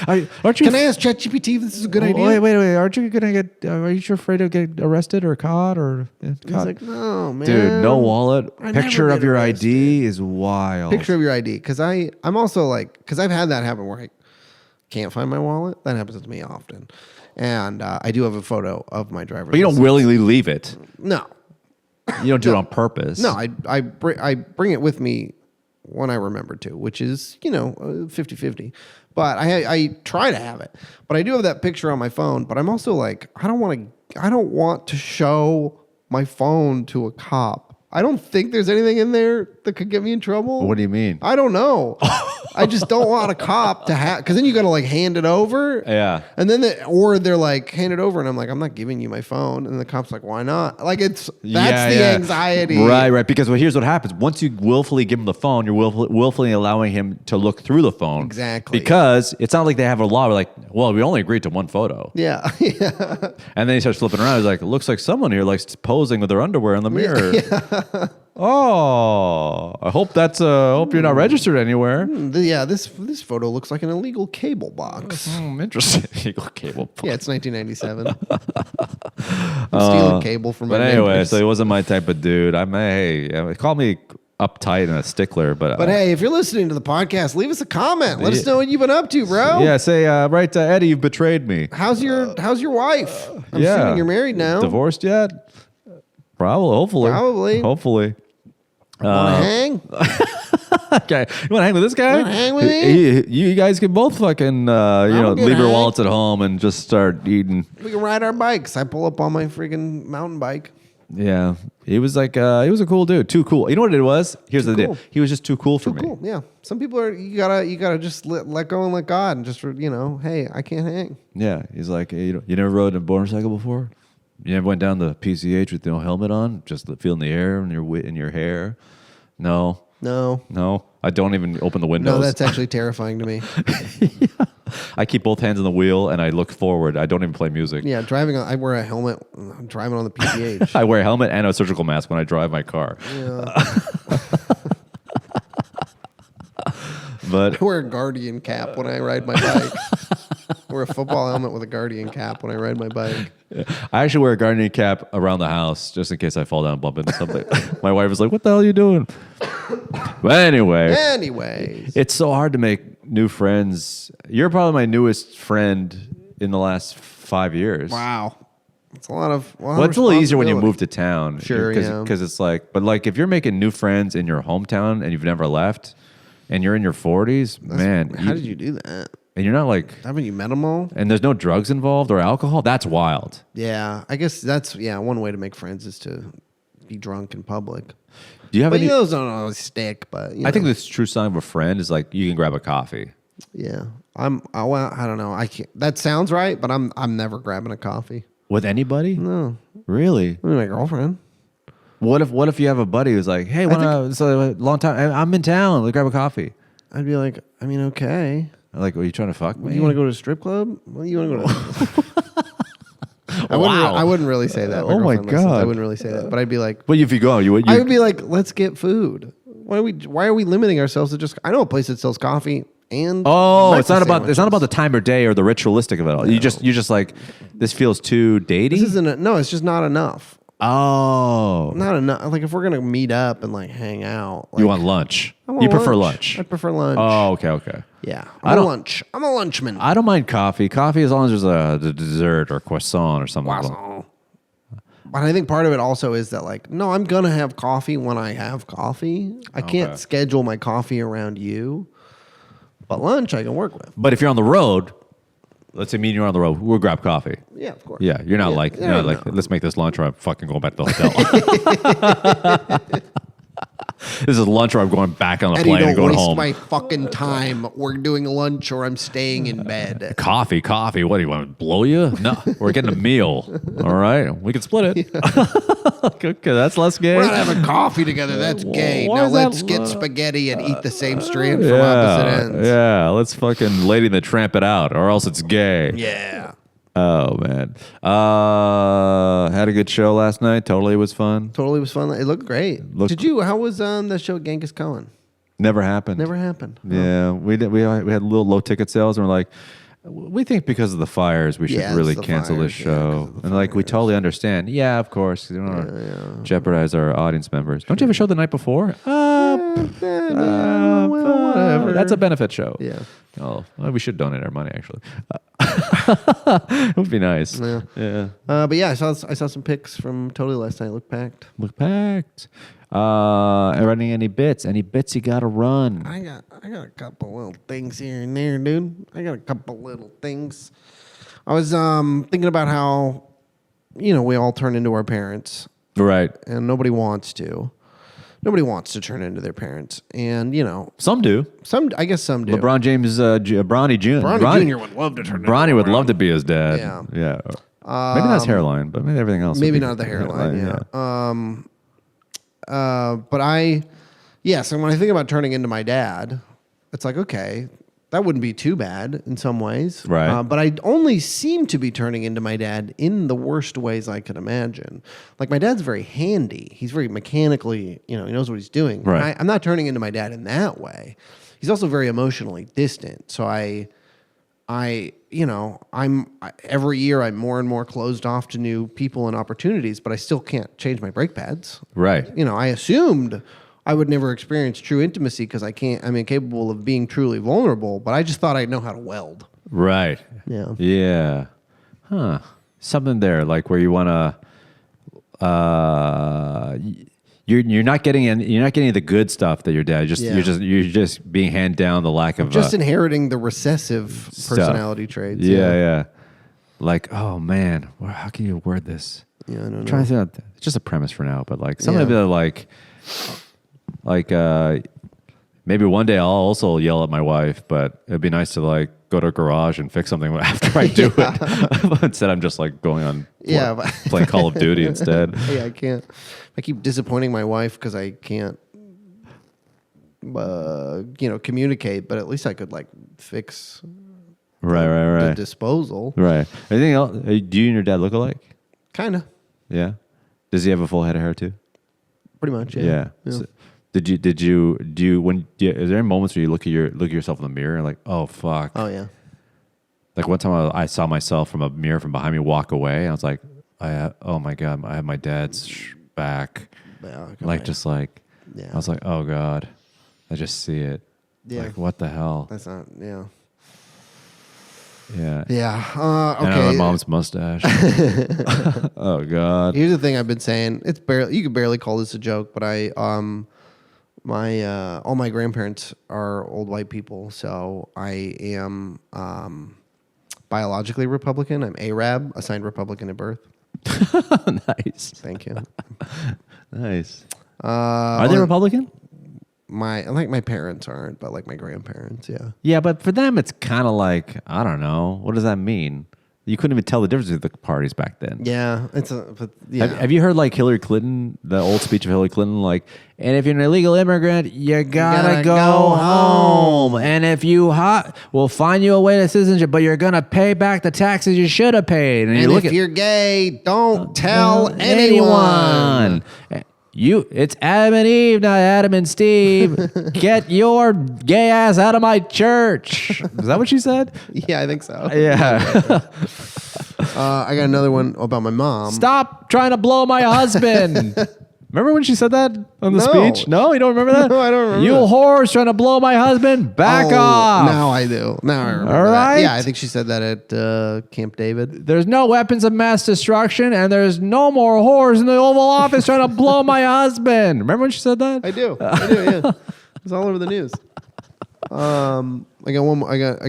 [SPEAKER 2] Aren't you?
[SPEAKER 3] Can I ask ChatGPT if this is a good idea?
[SPEAKER 2] Wait. Aren't you gonna get? Are you afraid of getting arrested or caught or?
[SPEAKER 3] He's like, no, man.
[SPEAKER 2] Dude, no wallet. Picture of your ID is wild.
[SPEAKER 3] Picture of your ID, because I'm also like, because I've had that happen where I can't find my wallet. That happens to me often. And I do have a photo of my driver's license. But
[SPEAKER 2] you don't willingly leave it.
[SPEAKER 3] No.
[SPEAKER 2] You don't do it on purpose.
[SPEAKER 3] No, I bring it with me when I remember to, which is, 50-50. But I try to have it. But I do have that picture on my phone. But I'm also like, I don't want to show my phone to a cop. I don't think there's anything in there that could get me in trouble.
[SPEAKER 2] What do you mean?
[SPEAKER 3] I don't know. I just don't want a cop to have, because then you got to like hand it over.
[SPEAKER 2] Yeah.
[SPEAKER 3] And then they're like, hand it over. And I'm like, I'm not giving you my phone. And the cop's like, why not? Like that's the anxiety.
[SPEAKER 2] Right. Because here's what happens. Once you willfully give him the phone, you're willfully allowing him to look through the phone.
[SPEAKER 3] Exactly.
[SPEAKER 2] Because it's not like they have a law. We're like, well, we only agreed to one photo.
[SPEAKER 3] Yeah.
[SPEAKER 2] And then he starts flipping around. He's like, it looks like someone here likes posing with their underwear in the mirror.
[SPEAKER 3] Yeah.
[SPEAKER 2] Oh, I hope you're not registered anywhere.
[SPEAKER 3] Yeah, this photo looks like an illegal cable box.
[SPEAKER 2] Interesting. Illegal cable box.
[SPEAKER 3] Yeah, it's 1997. I'm stealing cable from my
[SPEAKER 2] neighbors. Anyway, so he wasn't my type of dude. Call me uptight and a stickler, but
[SPEAKER 3] hey, if you're listening to the podcast, leave us a comment. Let us know what you've been up to, bro.
[SPEAKER 2] Yeah, say right, Eddie, you've betrayed me.
[SPEAKER 3] How's your wife? I'm assuming you're married now.
[SPEAKER 2] Divorced yet? Hopefully.
[SPEAKER 3] Want to hang?
[SPEAKER 2] Okay, you want to hang with this guy?
[SPEAKER 3] Want to hang with me?
[SPEAKER 2] You guys can both fucking leave your wallets at home and just start eating.
[SPEAKER 3] We can ride our bikes. I pull up on my freaking mountain bike.
[SPEAKER 2] Yeah, he was like, he was a cool dude. Too cool. You know what it was? Here's the deal. He was just too cool for me.
[SPEAKER 3] Cool. Yeah. Some people are. You gotta just let go and let God, and just hey, I can't hang.
[SPEAKER 2] Yeah. He's like, hey, you never rode a motorcycle before? You never went down the PCH with no helmet on, just feeling the air in your hair? No. I don't even open the windows.
[SPEAKER 3] No, that's actually terrifying to me.
[SPEAKER 2] Yeah. I keep both hands on the wheel and I look forward. I don't even play music.
[SPEAKER 3] Yeah, I wear a helmet. I'm driving on the PCH.
[SPEAKER 2] I wear a helmet and a surgical mask when I drive my car.
[SPEAKER 3] Yeah.
[SPEAKER 2] But
[SPEAKER 3] I wear a Guardian cap when I ride my bike. I wear a football helmet with a Guardian cap when I ride my bike.
[SPEAKER 2] I actually wear a Guardian cap around the house just in case I fall down and bump into something. My wife was like, what the hell are you doing? But anyway.
[SPEAKER 3] Anyways.
[SPEAKER 2] It's so hard to make new friends. You're probably my newest friend in the last 5 years.
[SPEAKER 3] Wow. It's a lot of
[SPEAKER 2] well, it's a little easier when you move to town.
[SPEAKER 3] Sure,
[SPEAKER 2] Because it's like, but like if you're making new friends in your hometown and you've never left and you're in your 40s, man.
[SPEAKER 3] How did you do that?
[SPEAKER 2] And you're not like...
[SPEAKER 3] Haven't you met them all?
[SPEAKER 2] And there's no drugs involved or alcohol? That's wild.
[SPEAKER 3] Yeah. I guess that's, one way to make friends is to be drunk in public.
[SPEAKER 2] Do you have any...
[SPEAKER 3] those don't always stick, but...
[SPEAKER 2] I think the true sign of a friend is like you can grab a coffee.
[SPEAKER 3] Yeah. I don't know. I can't... That sounds right, but I'm never grabbing a coffee.
[SPEAKER 2] With anybody?
[SPEAKER 3] No.
[SPEAKER 2] Really?
[SPEAKER 3] My girlfriend.
[SPEAKER 2] What if you have a buddy who's like, hey, it's a long time. I'm in town. Let's grab a coffee.
[SPEAKER 3] I'd be like, I mean, okay.
[SPEAKER 2] Like, are you trying to fuck me?
[SPEAKER 3] You want to go to a strip club? What do you want to go to? I wouldn't really say that.
[SPEAKER 2] Oh my God.
[SPEAKER 3] I wouldn't really say that. But I'd be like,
[SPEAKER 2] but if you go, I would
[SPEAKER 3] be like, let's get food. Why are we limiting ourselves to just? I know a place that sells coffee and
[SPEAKER 2] it's not about the time or day or the ritualistic of it all. No. You're just like, this feels too datey.
[SPEAKER 3] This isn't it's just not enough.
[SPEAKER 2] Oh,
[SPEAKER 3] not enough. Like if we're gonna meet up and like hang out, like,
[SPEAKER 2] you want lunch? You prefer lunch?
[SPEAKER 3] I prefer lunch.
[SPEAKER 2] Oh, okay.
[SPEAKER 3] Yeah, I'm a lunchman.
[SPEAKER 2] I don't mind coffee. Coffee as long as there's a dessert or croissant or something.
[SPEAKER 3] Croissant. But I think part of it also is that like, no, I'm gonna have coffee when I have coffee. I can't schedule my coffee around you. But lunch I can work with.
[SPEAKER 2] But if you're on the road, let's say me and you're on the road, we'll grab coffee.
[SPEAKER 3] Yeah, of course.
[SPEAKER 2] Yeah, you're not like let's make this lunch or I'm fucking going back to the hotel. This is lunch or I'm going back on the plane and going home.
[SPEAKER 3] Don't waste my fucking time. We're doing lunch or I'm staying in bed.
[SPEAKER 2] Coffee. What do you want to blow you? No, we're getting a meal. All right, we can split it. Okay, that's less gay.
[SPEAKER 3] We're not having coffee together. That's gay. Now let's get spaghetti and eat the same strand from opposite ends.
[SPEAKER 2] Yeah, let's fucking Lady and the Tramp it out, or else it's gay.
[SPEAKER 3] Yeah.
[SPEAKER 2] Oh man, had a good show last night. Totally was fun. It
[SPEAKER 3] looked great. How was the show at Genghis Khan?
[SPEAKER 2] Never happened. Yeah, we had little low ticket sales, and we're like, we think because of the fires, we should really cancel this show. And like, we totally understand. Yeah, of course. You don't want to jeopardize our audience members. Don't you have a show the night before? Whatever. That's a benefit show.
[SPEAKER 3] Yeah.
[SPEAKER 2] Oh, well, we should donate our money, actually. It would be nice. Yeah.
[SPEAKER 3] But yeah, I saw some pics from Totally last night. Look packed.
[SPEAKER 2] Running any bits? Any bits you got to run?
[SPEAKER 3] I got a couple little things here and there, dude. I got a couple little things. I was thinking about how, we all turn into our parents.
[SPEAKER 2] Right.
[SPEAKER 3] And nobody wants to. Nobody wants to turn into their parents. And,
[SPEAKER 2] some do.
[SPEAKER 3] I guess some do.
[SPEAKER 2] LeBron James, Bronny Jr.
[SPEAKER 3] Bronny Jr. would love to turn into
[SPEAKER 2] Bronny would love to be his dad.
[SPEAKER 3] Yeah.
[SPEAKER 2] Maybe not his hairline, but maybe everything else.
[SPEAKER 3] Maybe not the hairline, yeah. So when I think about turning into my dad, it's like, okay, that wouldn't be too bad in some ways.
[SPEAKER 2] Right.
[SPEAKER 3] But I only seem to be turning into my dad in the worst ways I could imagine. Like my dad's very handy. He's very mechanically, he knows what he's doing.
[SPEAKER 2] Right.
[SPEAKER 3] I'm not turning into my dad in that way. He's also very emotionally distant. So every year I'm more and more closed off to new people and opportunities, but I still can't change my brake pads.
[SPEAKER 2] Right.
[SPEAKER 3] I assumed I would never experience true intimacy because I'm incapable of being truly vulnerable, but I just thought I'd know how to weld.
[SPEAKER 2] Right.
[SPEAKER 3] Yeah.
[SPEAKER 2] Yeah. Huh. Something there, like where you want to, you're not getting the good stuff that your dad. You're just being handed down the lack of
[SPEAKER 3] just inheriting the recessive personality traits.
[SPEAKER 2] Yeah. Like, oh man, how can you word this?
[SPEAKER 3] Yeah, I don't know.
[SPEAKER 2] Trying to think, it's just a premise for now, but like some of it like maybe one day I'll also yell at my wife, but it'd be nice to like go to a garage and fix something after I do it. Instead, I'm just like going on playing Call of Duty instead.
[SPEAKER 3] Yeah, I can't. I keep disappointing my wife because I can't, communicate. But at least I could like fix.
[SPEAKER 2] Right.
[SPEAKER 3] The disposal.
[SPEAKER 2] Right. Anything else? Do you and your dad look alike?
[SPEAKER 3] Kinda.
[SPEAKER 2] Yeah. Does he have a full head of hair too?
[SPEAKER 3] Pretty much. Yeah.
[SPEAKER 2] So, is there any moments where you look at yourself in the mirror and like, oh fuck?
[SPEAKER 3] Oh yeah.
[SPEAKER 2] Like one time I saw myself from a mirror from behind me walk away. And I was like, oh my God, I have my dad's back.
[SPEAKER 3] Yeah,
[SPEAKER 2] I was like, oh God. I just see it.
[SPEAKER 3] Yeah.
[SPEAKER 2] Like, what the hell?
[SPEAKER 3] That's not. Yeah.
[SPEAKER 2] Yeah.
[SPEAKER 3] Yeah. Okay.
[SPEAKER 2] And my mom's mustache. Oh God.
[SPEAKER 3] Here's the thing I've been saying. It's barely. You could barely call this a joke, but all my grandparents are old white people, so I am biologically Republican. I'm Arab, assigned Republican at birth.
[SPEAKER 2] Nice.
[SPEAKER 3] Thank you.
[SPEAKER 2] Nice. Are they Republican?
[SPEAKER 3] My parents aren't, but like my grandparents, yeah.
[SPEAKER 2] Yeah, but for them, it's kind of like, I don't know. What does that mean? You couldn't even tell the difference between the parties back then.
[SPEAKER 3] Yeah,
[SPEAKER 2] Have you heard like Hillary Clinton, the old speech of Hillary Clinton, like, and if you're an illegal immigrant, you gotta go home. And if we'll find you a way to citizenship, but you're gonna pay back the taxes you should have paid.
[SPEAKER 3] And if you're gay, don't tell anyone.
[SPEAKER 2] It's Adam and Eve, not Adam and Steve. Get your gay ass out of my church. Is that what she said?
[SPEAKER 3] Yeah, I think so.
[SPEAKER 2] Yeah.
[SPEAKER 3] I got another one about my mom.
[SPEAKER 2] Stop trying to blow my husband. Remember when she said that on the speech? No, you don't remember that?
[SPEAKER 3] No, I don't remember.
[SPEAKER 2] You whores trying to blow my husband. Back off.
[SPEAKER 3] Now I do. Now I remember.
[SPEAKER 2] All right.
[SPEAKER 3] That. Yeah, I think she said that at Camp David.
[SPEAKER 2] There's no weapons of mass destruction, and there's no more whores in the Oval Office trying to blow my husband. Remember when she said that?
[SPEAKER 3] I do. Yeah. It's all over the news. I got one more. I got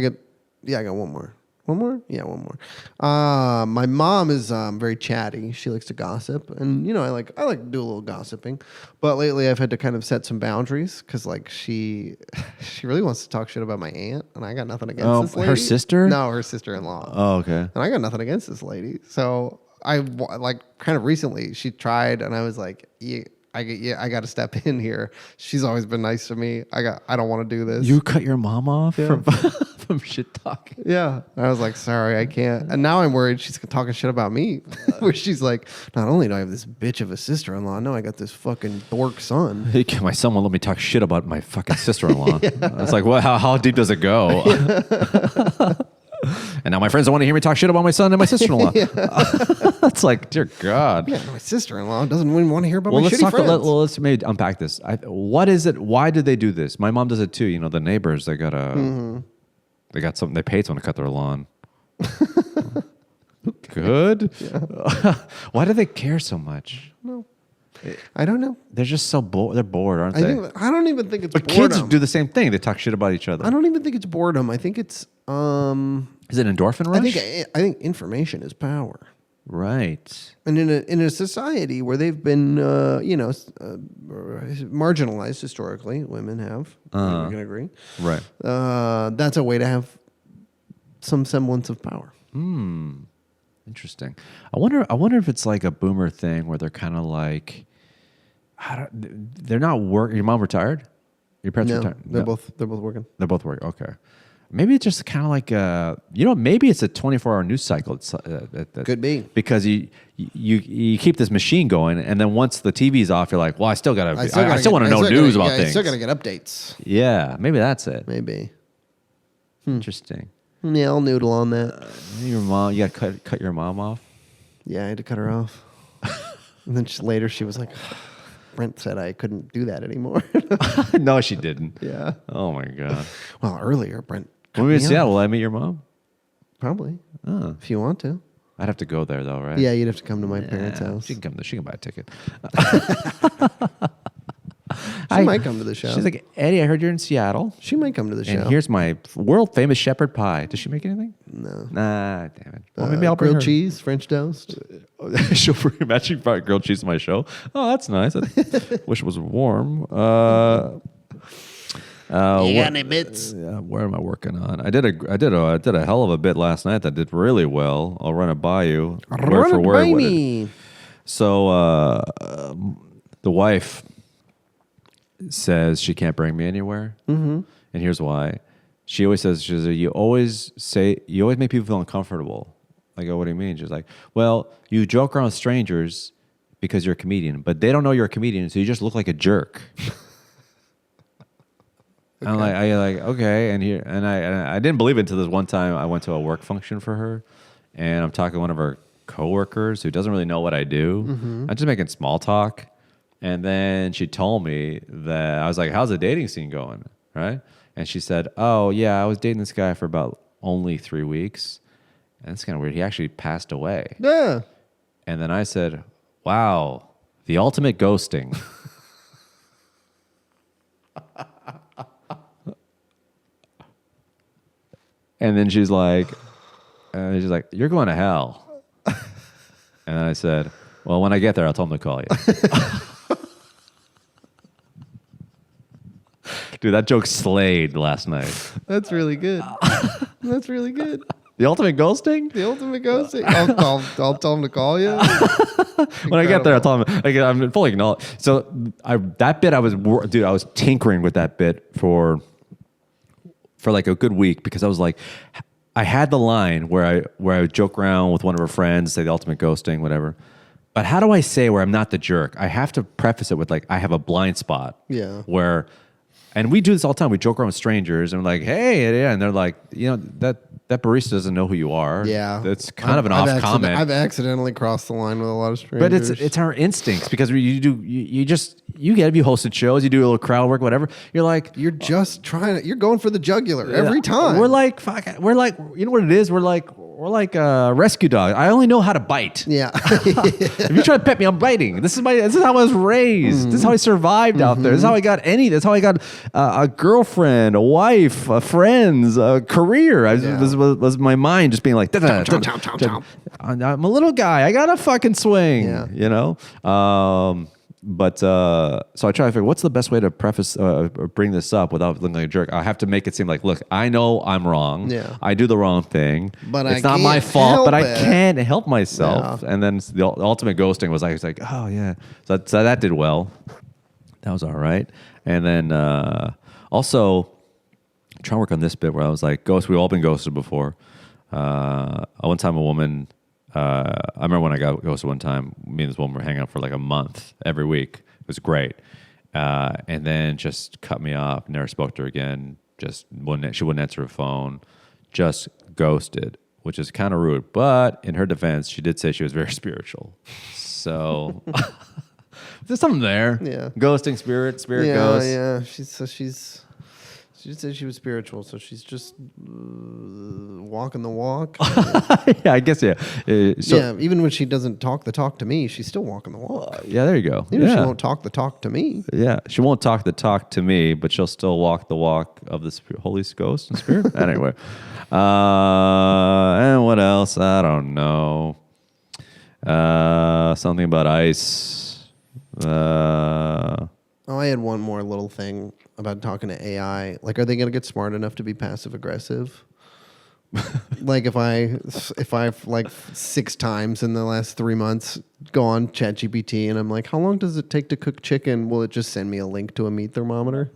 [SPEAKER 3] one more. One more? Yeah, one more. My mom is very chatty. She likes to gossip, and I like to do a little gossiping. But lately, I've had to kind of set some boundaries because like she really wants to talk shit about my aunt, and I got nothing against this lady.
[SPEAKER 2] Her sister?
[SPEAKER 3] No, her sister-in-law.
[SPEAKER 2] Oh, okay.
[SPEAKER 3] And I got nothing against this lady. So I like kind of recently she tried, and I was like, I got to step in here. She's always been nice to me. I don't want to do this.
[SPEAKER 2] You cut your mom off from shit talking.
[SPEAKER 3] Yeah. I was like, sorry, I can't. And now I'm worried she's talking shit about me. Where she's like, not only do I have this bitch of a sister-in-law, no, I got this fucking dork son.
[SPEAKER 2] My son won't let me talk shit about my fucking sister-in-law. It's like, well, how deep does it go? And now my friends don't want to hear me talk shit about my son and my sister-in-law. It's like, dear God.
[SPEAKER 3] Yeah, my sister-in-law doesn't even want to hear about my shitty friends.
[SPEAKER 2] Let's maybe unpack this. What is it? Why did they do this? My mom does it too. The neighbors, they got something. They paid someone to cut their lawn. Good. Yeah. Why do they care so much?
[SPEAKER 3] No. I don't know.
[SPEAKER 2] They're just so bored. They're bored, aren't they?
[SPEAKER 3] I don't even think it's
[SPEAKER 2] but
[SPEAKER 3] boredom.
[SPEAKER 2] Kids do the same thing. They talk shit about each other.
[SPEAKER 3] I don't even think it's boredom. I think it's...
[SPEAKER 2] Is it endorphin rush?
[SPEAKER 3] I think information is power.
[SPEAKER 2] Right.
[SPEAKER 3] And in a society where they've been, marginalized historically, women have. We can agree.
[SPEAKER 2] Right.
[SPEAKER 3] That's a way to have some semblance of power.
[SPEAKER 2] Interesting. I wonder if it's like a boomer thing where they're kind of like, they're not working. Your mom retired? Your parents retired?
[SPEAKER 3] They're both working.
[SPEAKER 2] They're both working. Okay. Maybe it's just kind of like maybe it's a 24-hour news cycle.
[SPEAKER 3] Could be
[SPEAKER 2] because you keep this machine going, and then once the TV's off, you're like, well, I still want to know news about things.
[SPEAKER 3] I still gotta get updates.
[SPEAKER 2] Yeah, maybe that's it.
[SPEAKER 3] Maybe.
[SPEAKER 2] Interesting.
[SPEAKER 3] Yeah, I'll noodle on that.
[SPEAKER 2] Your mom, you got to cut your mom off?
[SPEAKER 3] Yeah, I had to cut her off. And then later she was like, Brent said I couldn't do that anymore.
[SPEAKER 2] No, she didn't.
[SPEAKER 3] Yeah.
[SPEAKER 2] Oh, my God.
[SPEAKER 3] Well, earlier, Brent.
[SPEAKER 2] When we were in Seattle, will I meet your mom?
[SPEAKER 3] Probably.
[SPEAKER 2] Oh.
[SPEAKER 3] If you want to.
[SPEAKER 2] I'd have to go there, though, right?
[SPEAKER 3] Yeah, you'd have to come to my parents' house.
[SPEAKER 2] She can come. She can buy a ticket.
[SPEAKER 3] She might come to the show.
[SPEAKER 2] She's like, Eddie, I heard you're in Seattle.
[SPEAKER 3] She might come to the show.
[SPEAKER 2] And here's my world famous shepherd pie. Does she make anything?
[SPEAKER 3] No.
[SPEAKER 2] Nah, damn it. Well, maybe I'll bring
[SPEAKER 3] grilled
[SPEAKER 2] her.
[SPEAKER 3] Cheese, French toast.
[SPEAKER 2] She'll bring matching grilled cheese to my show. Oh, that's nice. I wish it was warm.
[SPEAKER 3] You got any bits?
[SPEAKER 2] Where am I working on? I did a hell of a bit last night that did really well. I'll run it by you.
[SPEAKER 3] Run it by me.
[SPEAKER 2] So the wife says she can't bring me anywhere, and here's why. She always says, you always make people feel uncomfortable. I go, what do you mean? She's like, well, you joke around with strangers because you're a comedian, but they don't know you're a comedian, so you just look like a jerk. Okay. I'm like, okay, and I didn't believe it until this one time I went to a work function for her, and I'm talking to one of her coworkers who doesn't really know what I do. I'm just making small talk, And then she told me that I was like, how's the dating scene going? Right? And she said, oh, yeah, I was dating this guy for about only 3 weeks. And it's kind of weird. He actually passed away.
[SPEAKER 3] Yeah.
[SPEAKER 2] And then I said, wow, the ultimate ghosting. And then she's like, you're going to hell. And then I said, well, when I get there, I'll tell him to call you. Dude, that joke slayed last night.
[SPEAKER 3] That's really good. That's really good.
[SPEAKER 2] The ultimate ghosting?
[SPEAKER 3] The ultimate ghosting. I'll tell him to call you.
[SPEAKER 2] When I get there, I'll tell him. I'm fully acknowledged. So that bit, I was tinkering with that bit for like a good week because I was like, I had the line where I would joke around with one of her friends, say the ultimate ghosting, whatever. But how do I say where I'm not the jerk? I have to preface it with like, I have a blind spot.
[SPEAKER 3] Yeah.
[SPEAKER 2] Where, and we do this all the time. We joke around with strangers and we're like, hey, yeah. And they're like, that barista doesn't know who you are.
[SPEAKER 3] Yeah.
[SPEAKER 2] That's kind of an off comment.
[SPEAKER 3] I've accidentally crossed the line with a lot of strangers.
[SPEAKER 2] But it's our instincts because you if you hosted shows, you do a little crowd work, whatever. You're like,
[SPEAKER 3] you're just you're going for the jugular every time.
[SPEAKER 2] We're like, you know what it is? We're like a rescue dog. I only know how to bite.
[SPEAKER 3] Yeah.
[SPEAKER 2] If you try to pet me, I'm biting. This is how I was raised. This is how I survived out there. This is how I got That's how I got a girlfriend, a wife, friends, a career. This was my mind just being like, I'm a little guy. I gotta fucking swing.
[SPEAKER 3] Yeah.
[SPEAKER 2] You know. So I try to figure what's the best way to preface or bring this up without looking like a jerk. I have to make it seem like, look, I know I'm wrong.
[SPEAKER 3] Yeah.
[SPEAKER 2] I do the wrong thing.
[SPEAKER 3] But
[SPEAKER 2] it's not my fault, but I can't help myself.
[SPEAKER 3] Yeah.
[SPEAKER 2] And then the ultimate ghosting was like, oh yeah. So that did well. That was all right. And then also I'm trying to work on this bit where I was like, we've all been ghosted before. One time a woman, I remember when I got ghosted one time, me and this woman were hanging out for like a month every week. It was great. And then just cut me off, never spoke to her again. She wouldn't answer her phone, just ghosted, which is kind of rude. But in her defense, she did say she was very spiritual. So there's something there.
[SPEAKER 3] Yeah.
[SPEAKER 2] Ghosting, spirit ghost.
[SPEAKER 3] Yeah. She said she was spiritual, so she's just walking the walk.
[SPEAKER 2] Yeah, I guess, yeah.
[SPEAKER 3] Even when she doesn't talk the talk to me, she's still walking the walk.
[SPEAKER 2] Yeah, there you go.
[SPEAKER 3] Even if she won't talk the talk to me.
[SPEAKER 2] Yeah, she won't talk the talk to me, but she'll still walk the walk of the Holy Ghost and Spirit. Anyway. And what else? I don't know. Something about ice.
[SPEAKER 3] I had one more little thing about talking to AI. Like, are they going to get smart enough to be passive aggressive? Like, if I like 6 times in the last 3 months go on ChatGPT and I'm like, how long does it take to cook chicken? Will it just send me a link to a meat thermometer?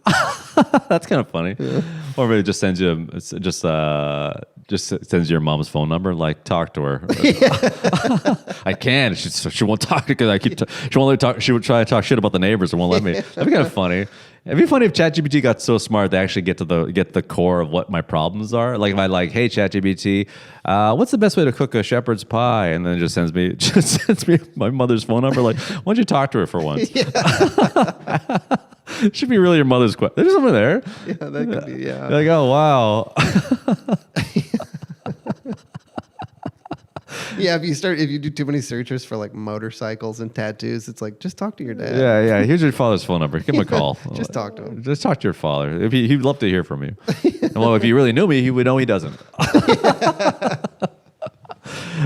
[SPEAKER 2] That's kind of funny. Yeah. Or maybe it just sends you sends you your mom's phone number. Like, talk to her. I can. She won't talk because she won't let me talk. She would try to talk shit about the neighbors and won't let me. That'd be kind of funny. It'd be funny if ChatGPT got so smart they actually get the core of what my problems are. Like if I hey ChatGPT, what's the best way to cook a shepherd's pie? And then it just sends me my mother's phone number. Like, why don't you talk to her for once? Should be really your mother's question. There's someone there.
[SPEAKER 3] Yeah, that could be. Yeah.
[SPEAKER 2] You're like, oh wow.
[SPEAKER 3] Yeah, if you do too many searches for like motorcycles and tattoos, it's like, just talk to your dad.
[SPEAKER 2] Yeah. Here's your father's phone number. Give him a call.
[SPEAKER 3] Just talk to him.
[SPEAKER 2] Just talk to your father. He'd love to hear from you. And well, if he really knew me, he would know he doesn't.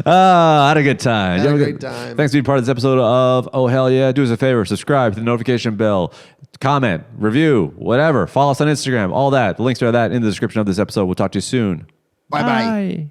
[SPEAKER 2] I had a good time.
[SPEAKER 3] Had a great time.
[SPEAKER 2] Thanks for being part of this episode of Oh Hell Yeah. Do us a favor. Subscribe to the notification bell. Comment, review, whatever. Follow us on Instagram. All that. The links to that in the description of this episode. We'll talk to you soon.
[SPEAKER 3] Bye-bye.
[SPEAKER 2] Bye.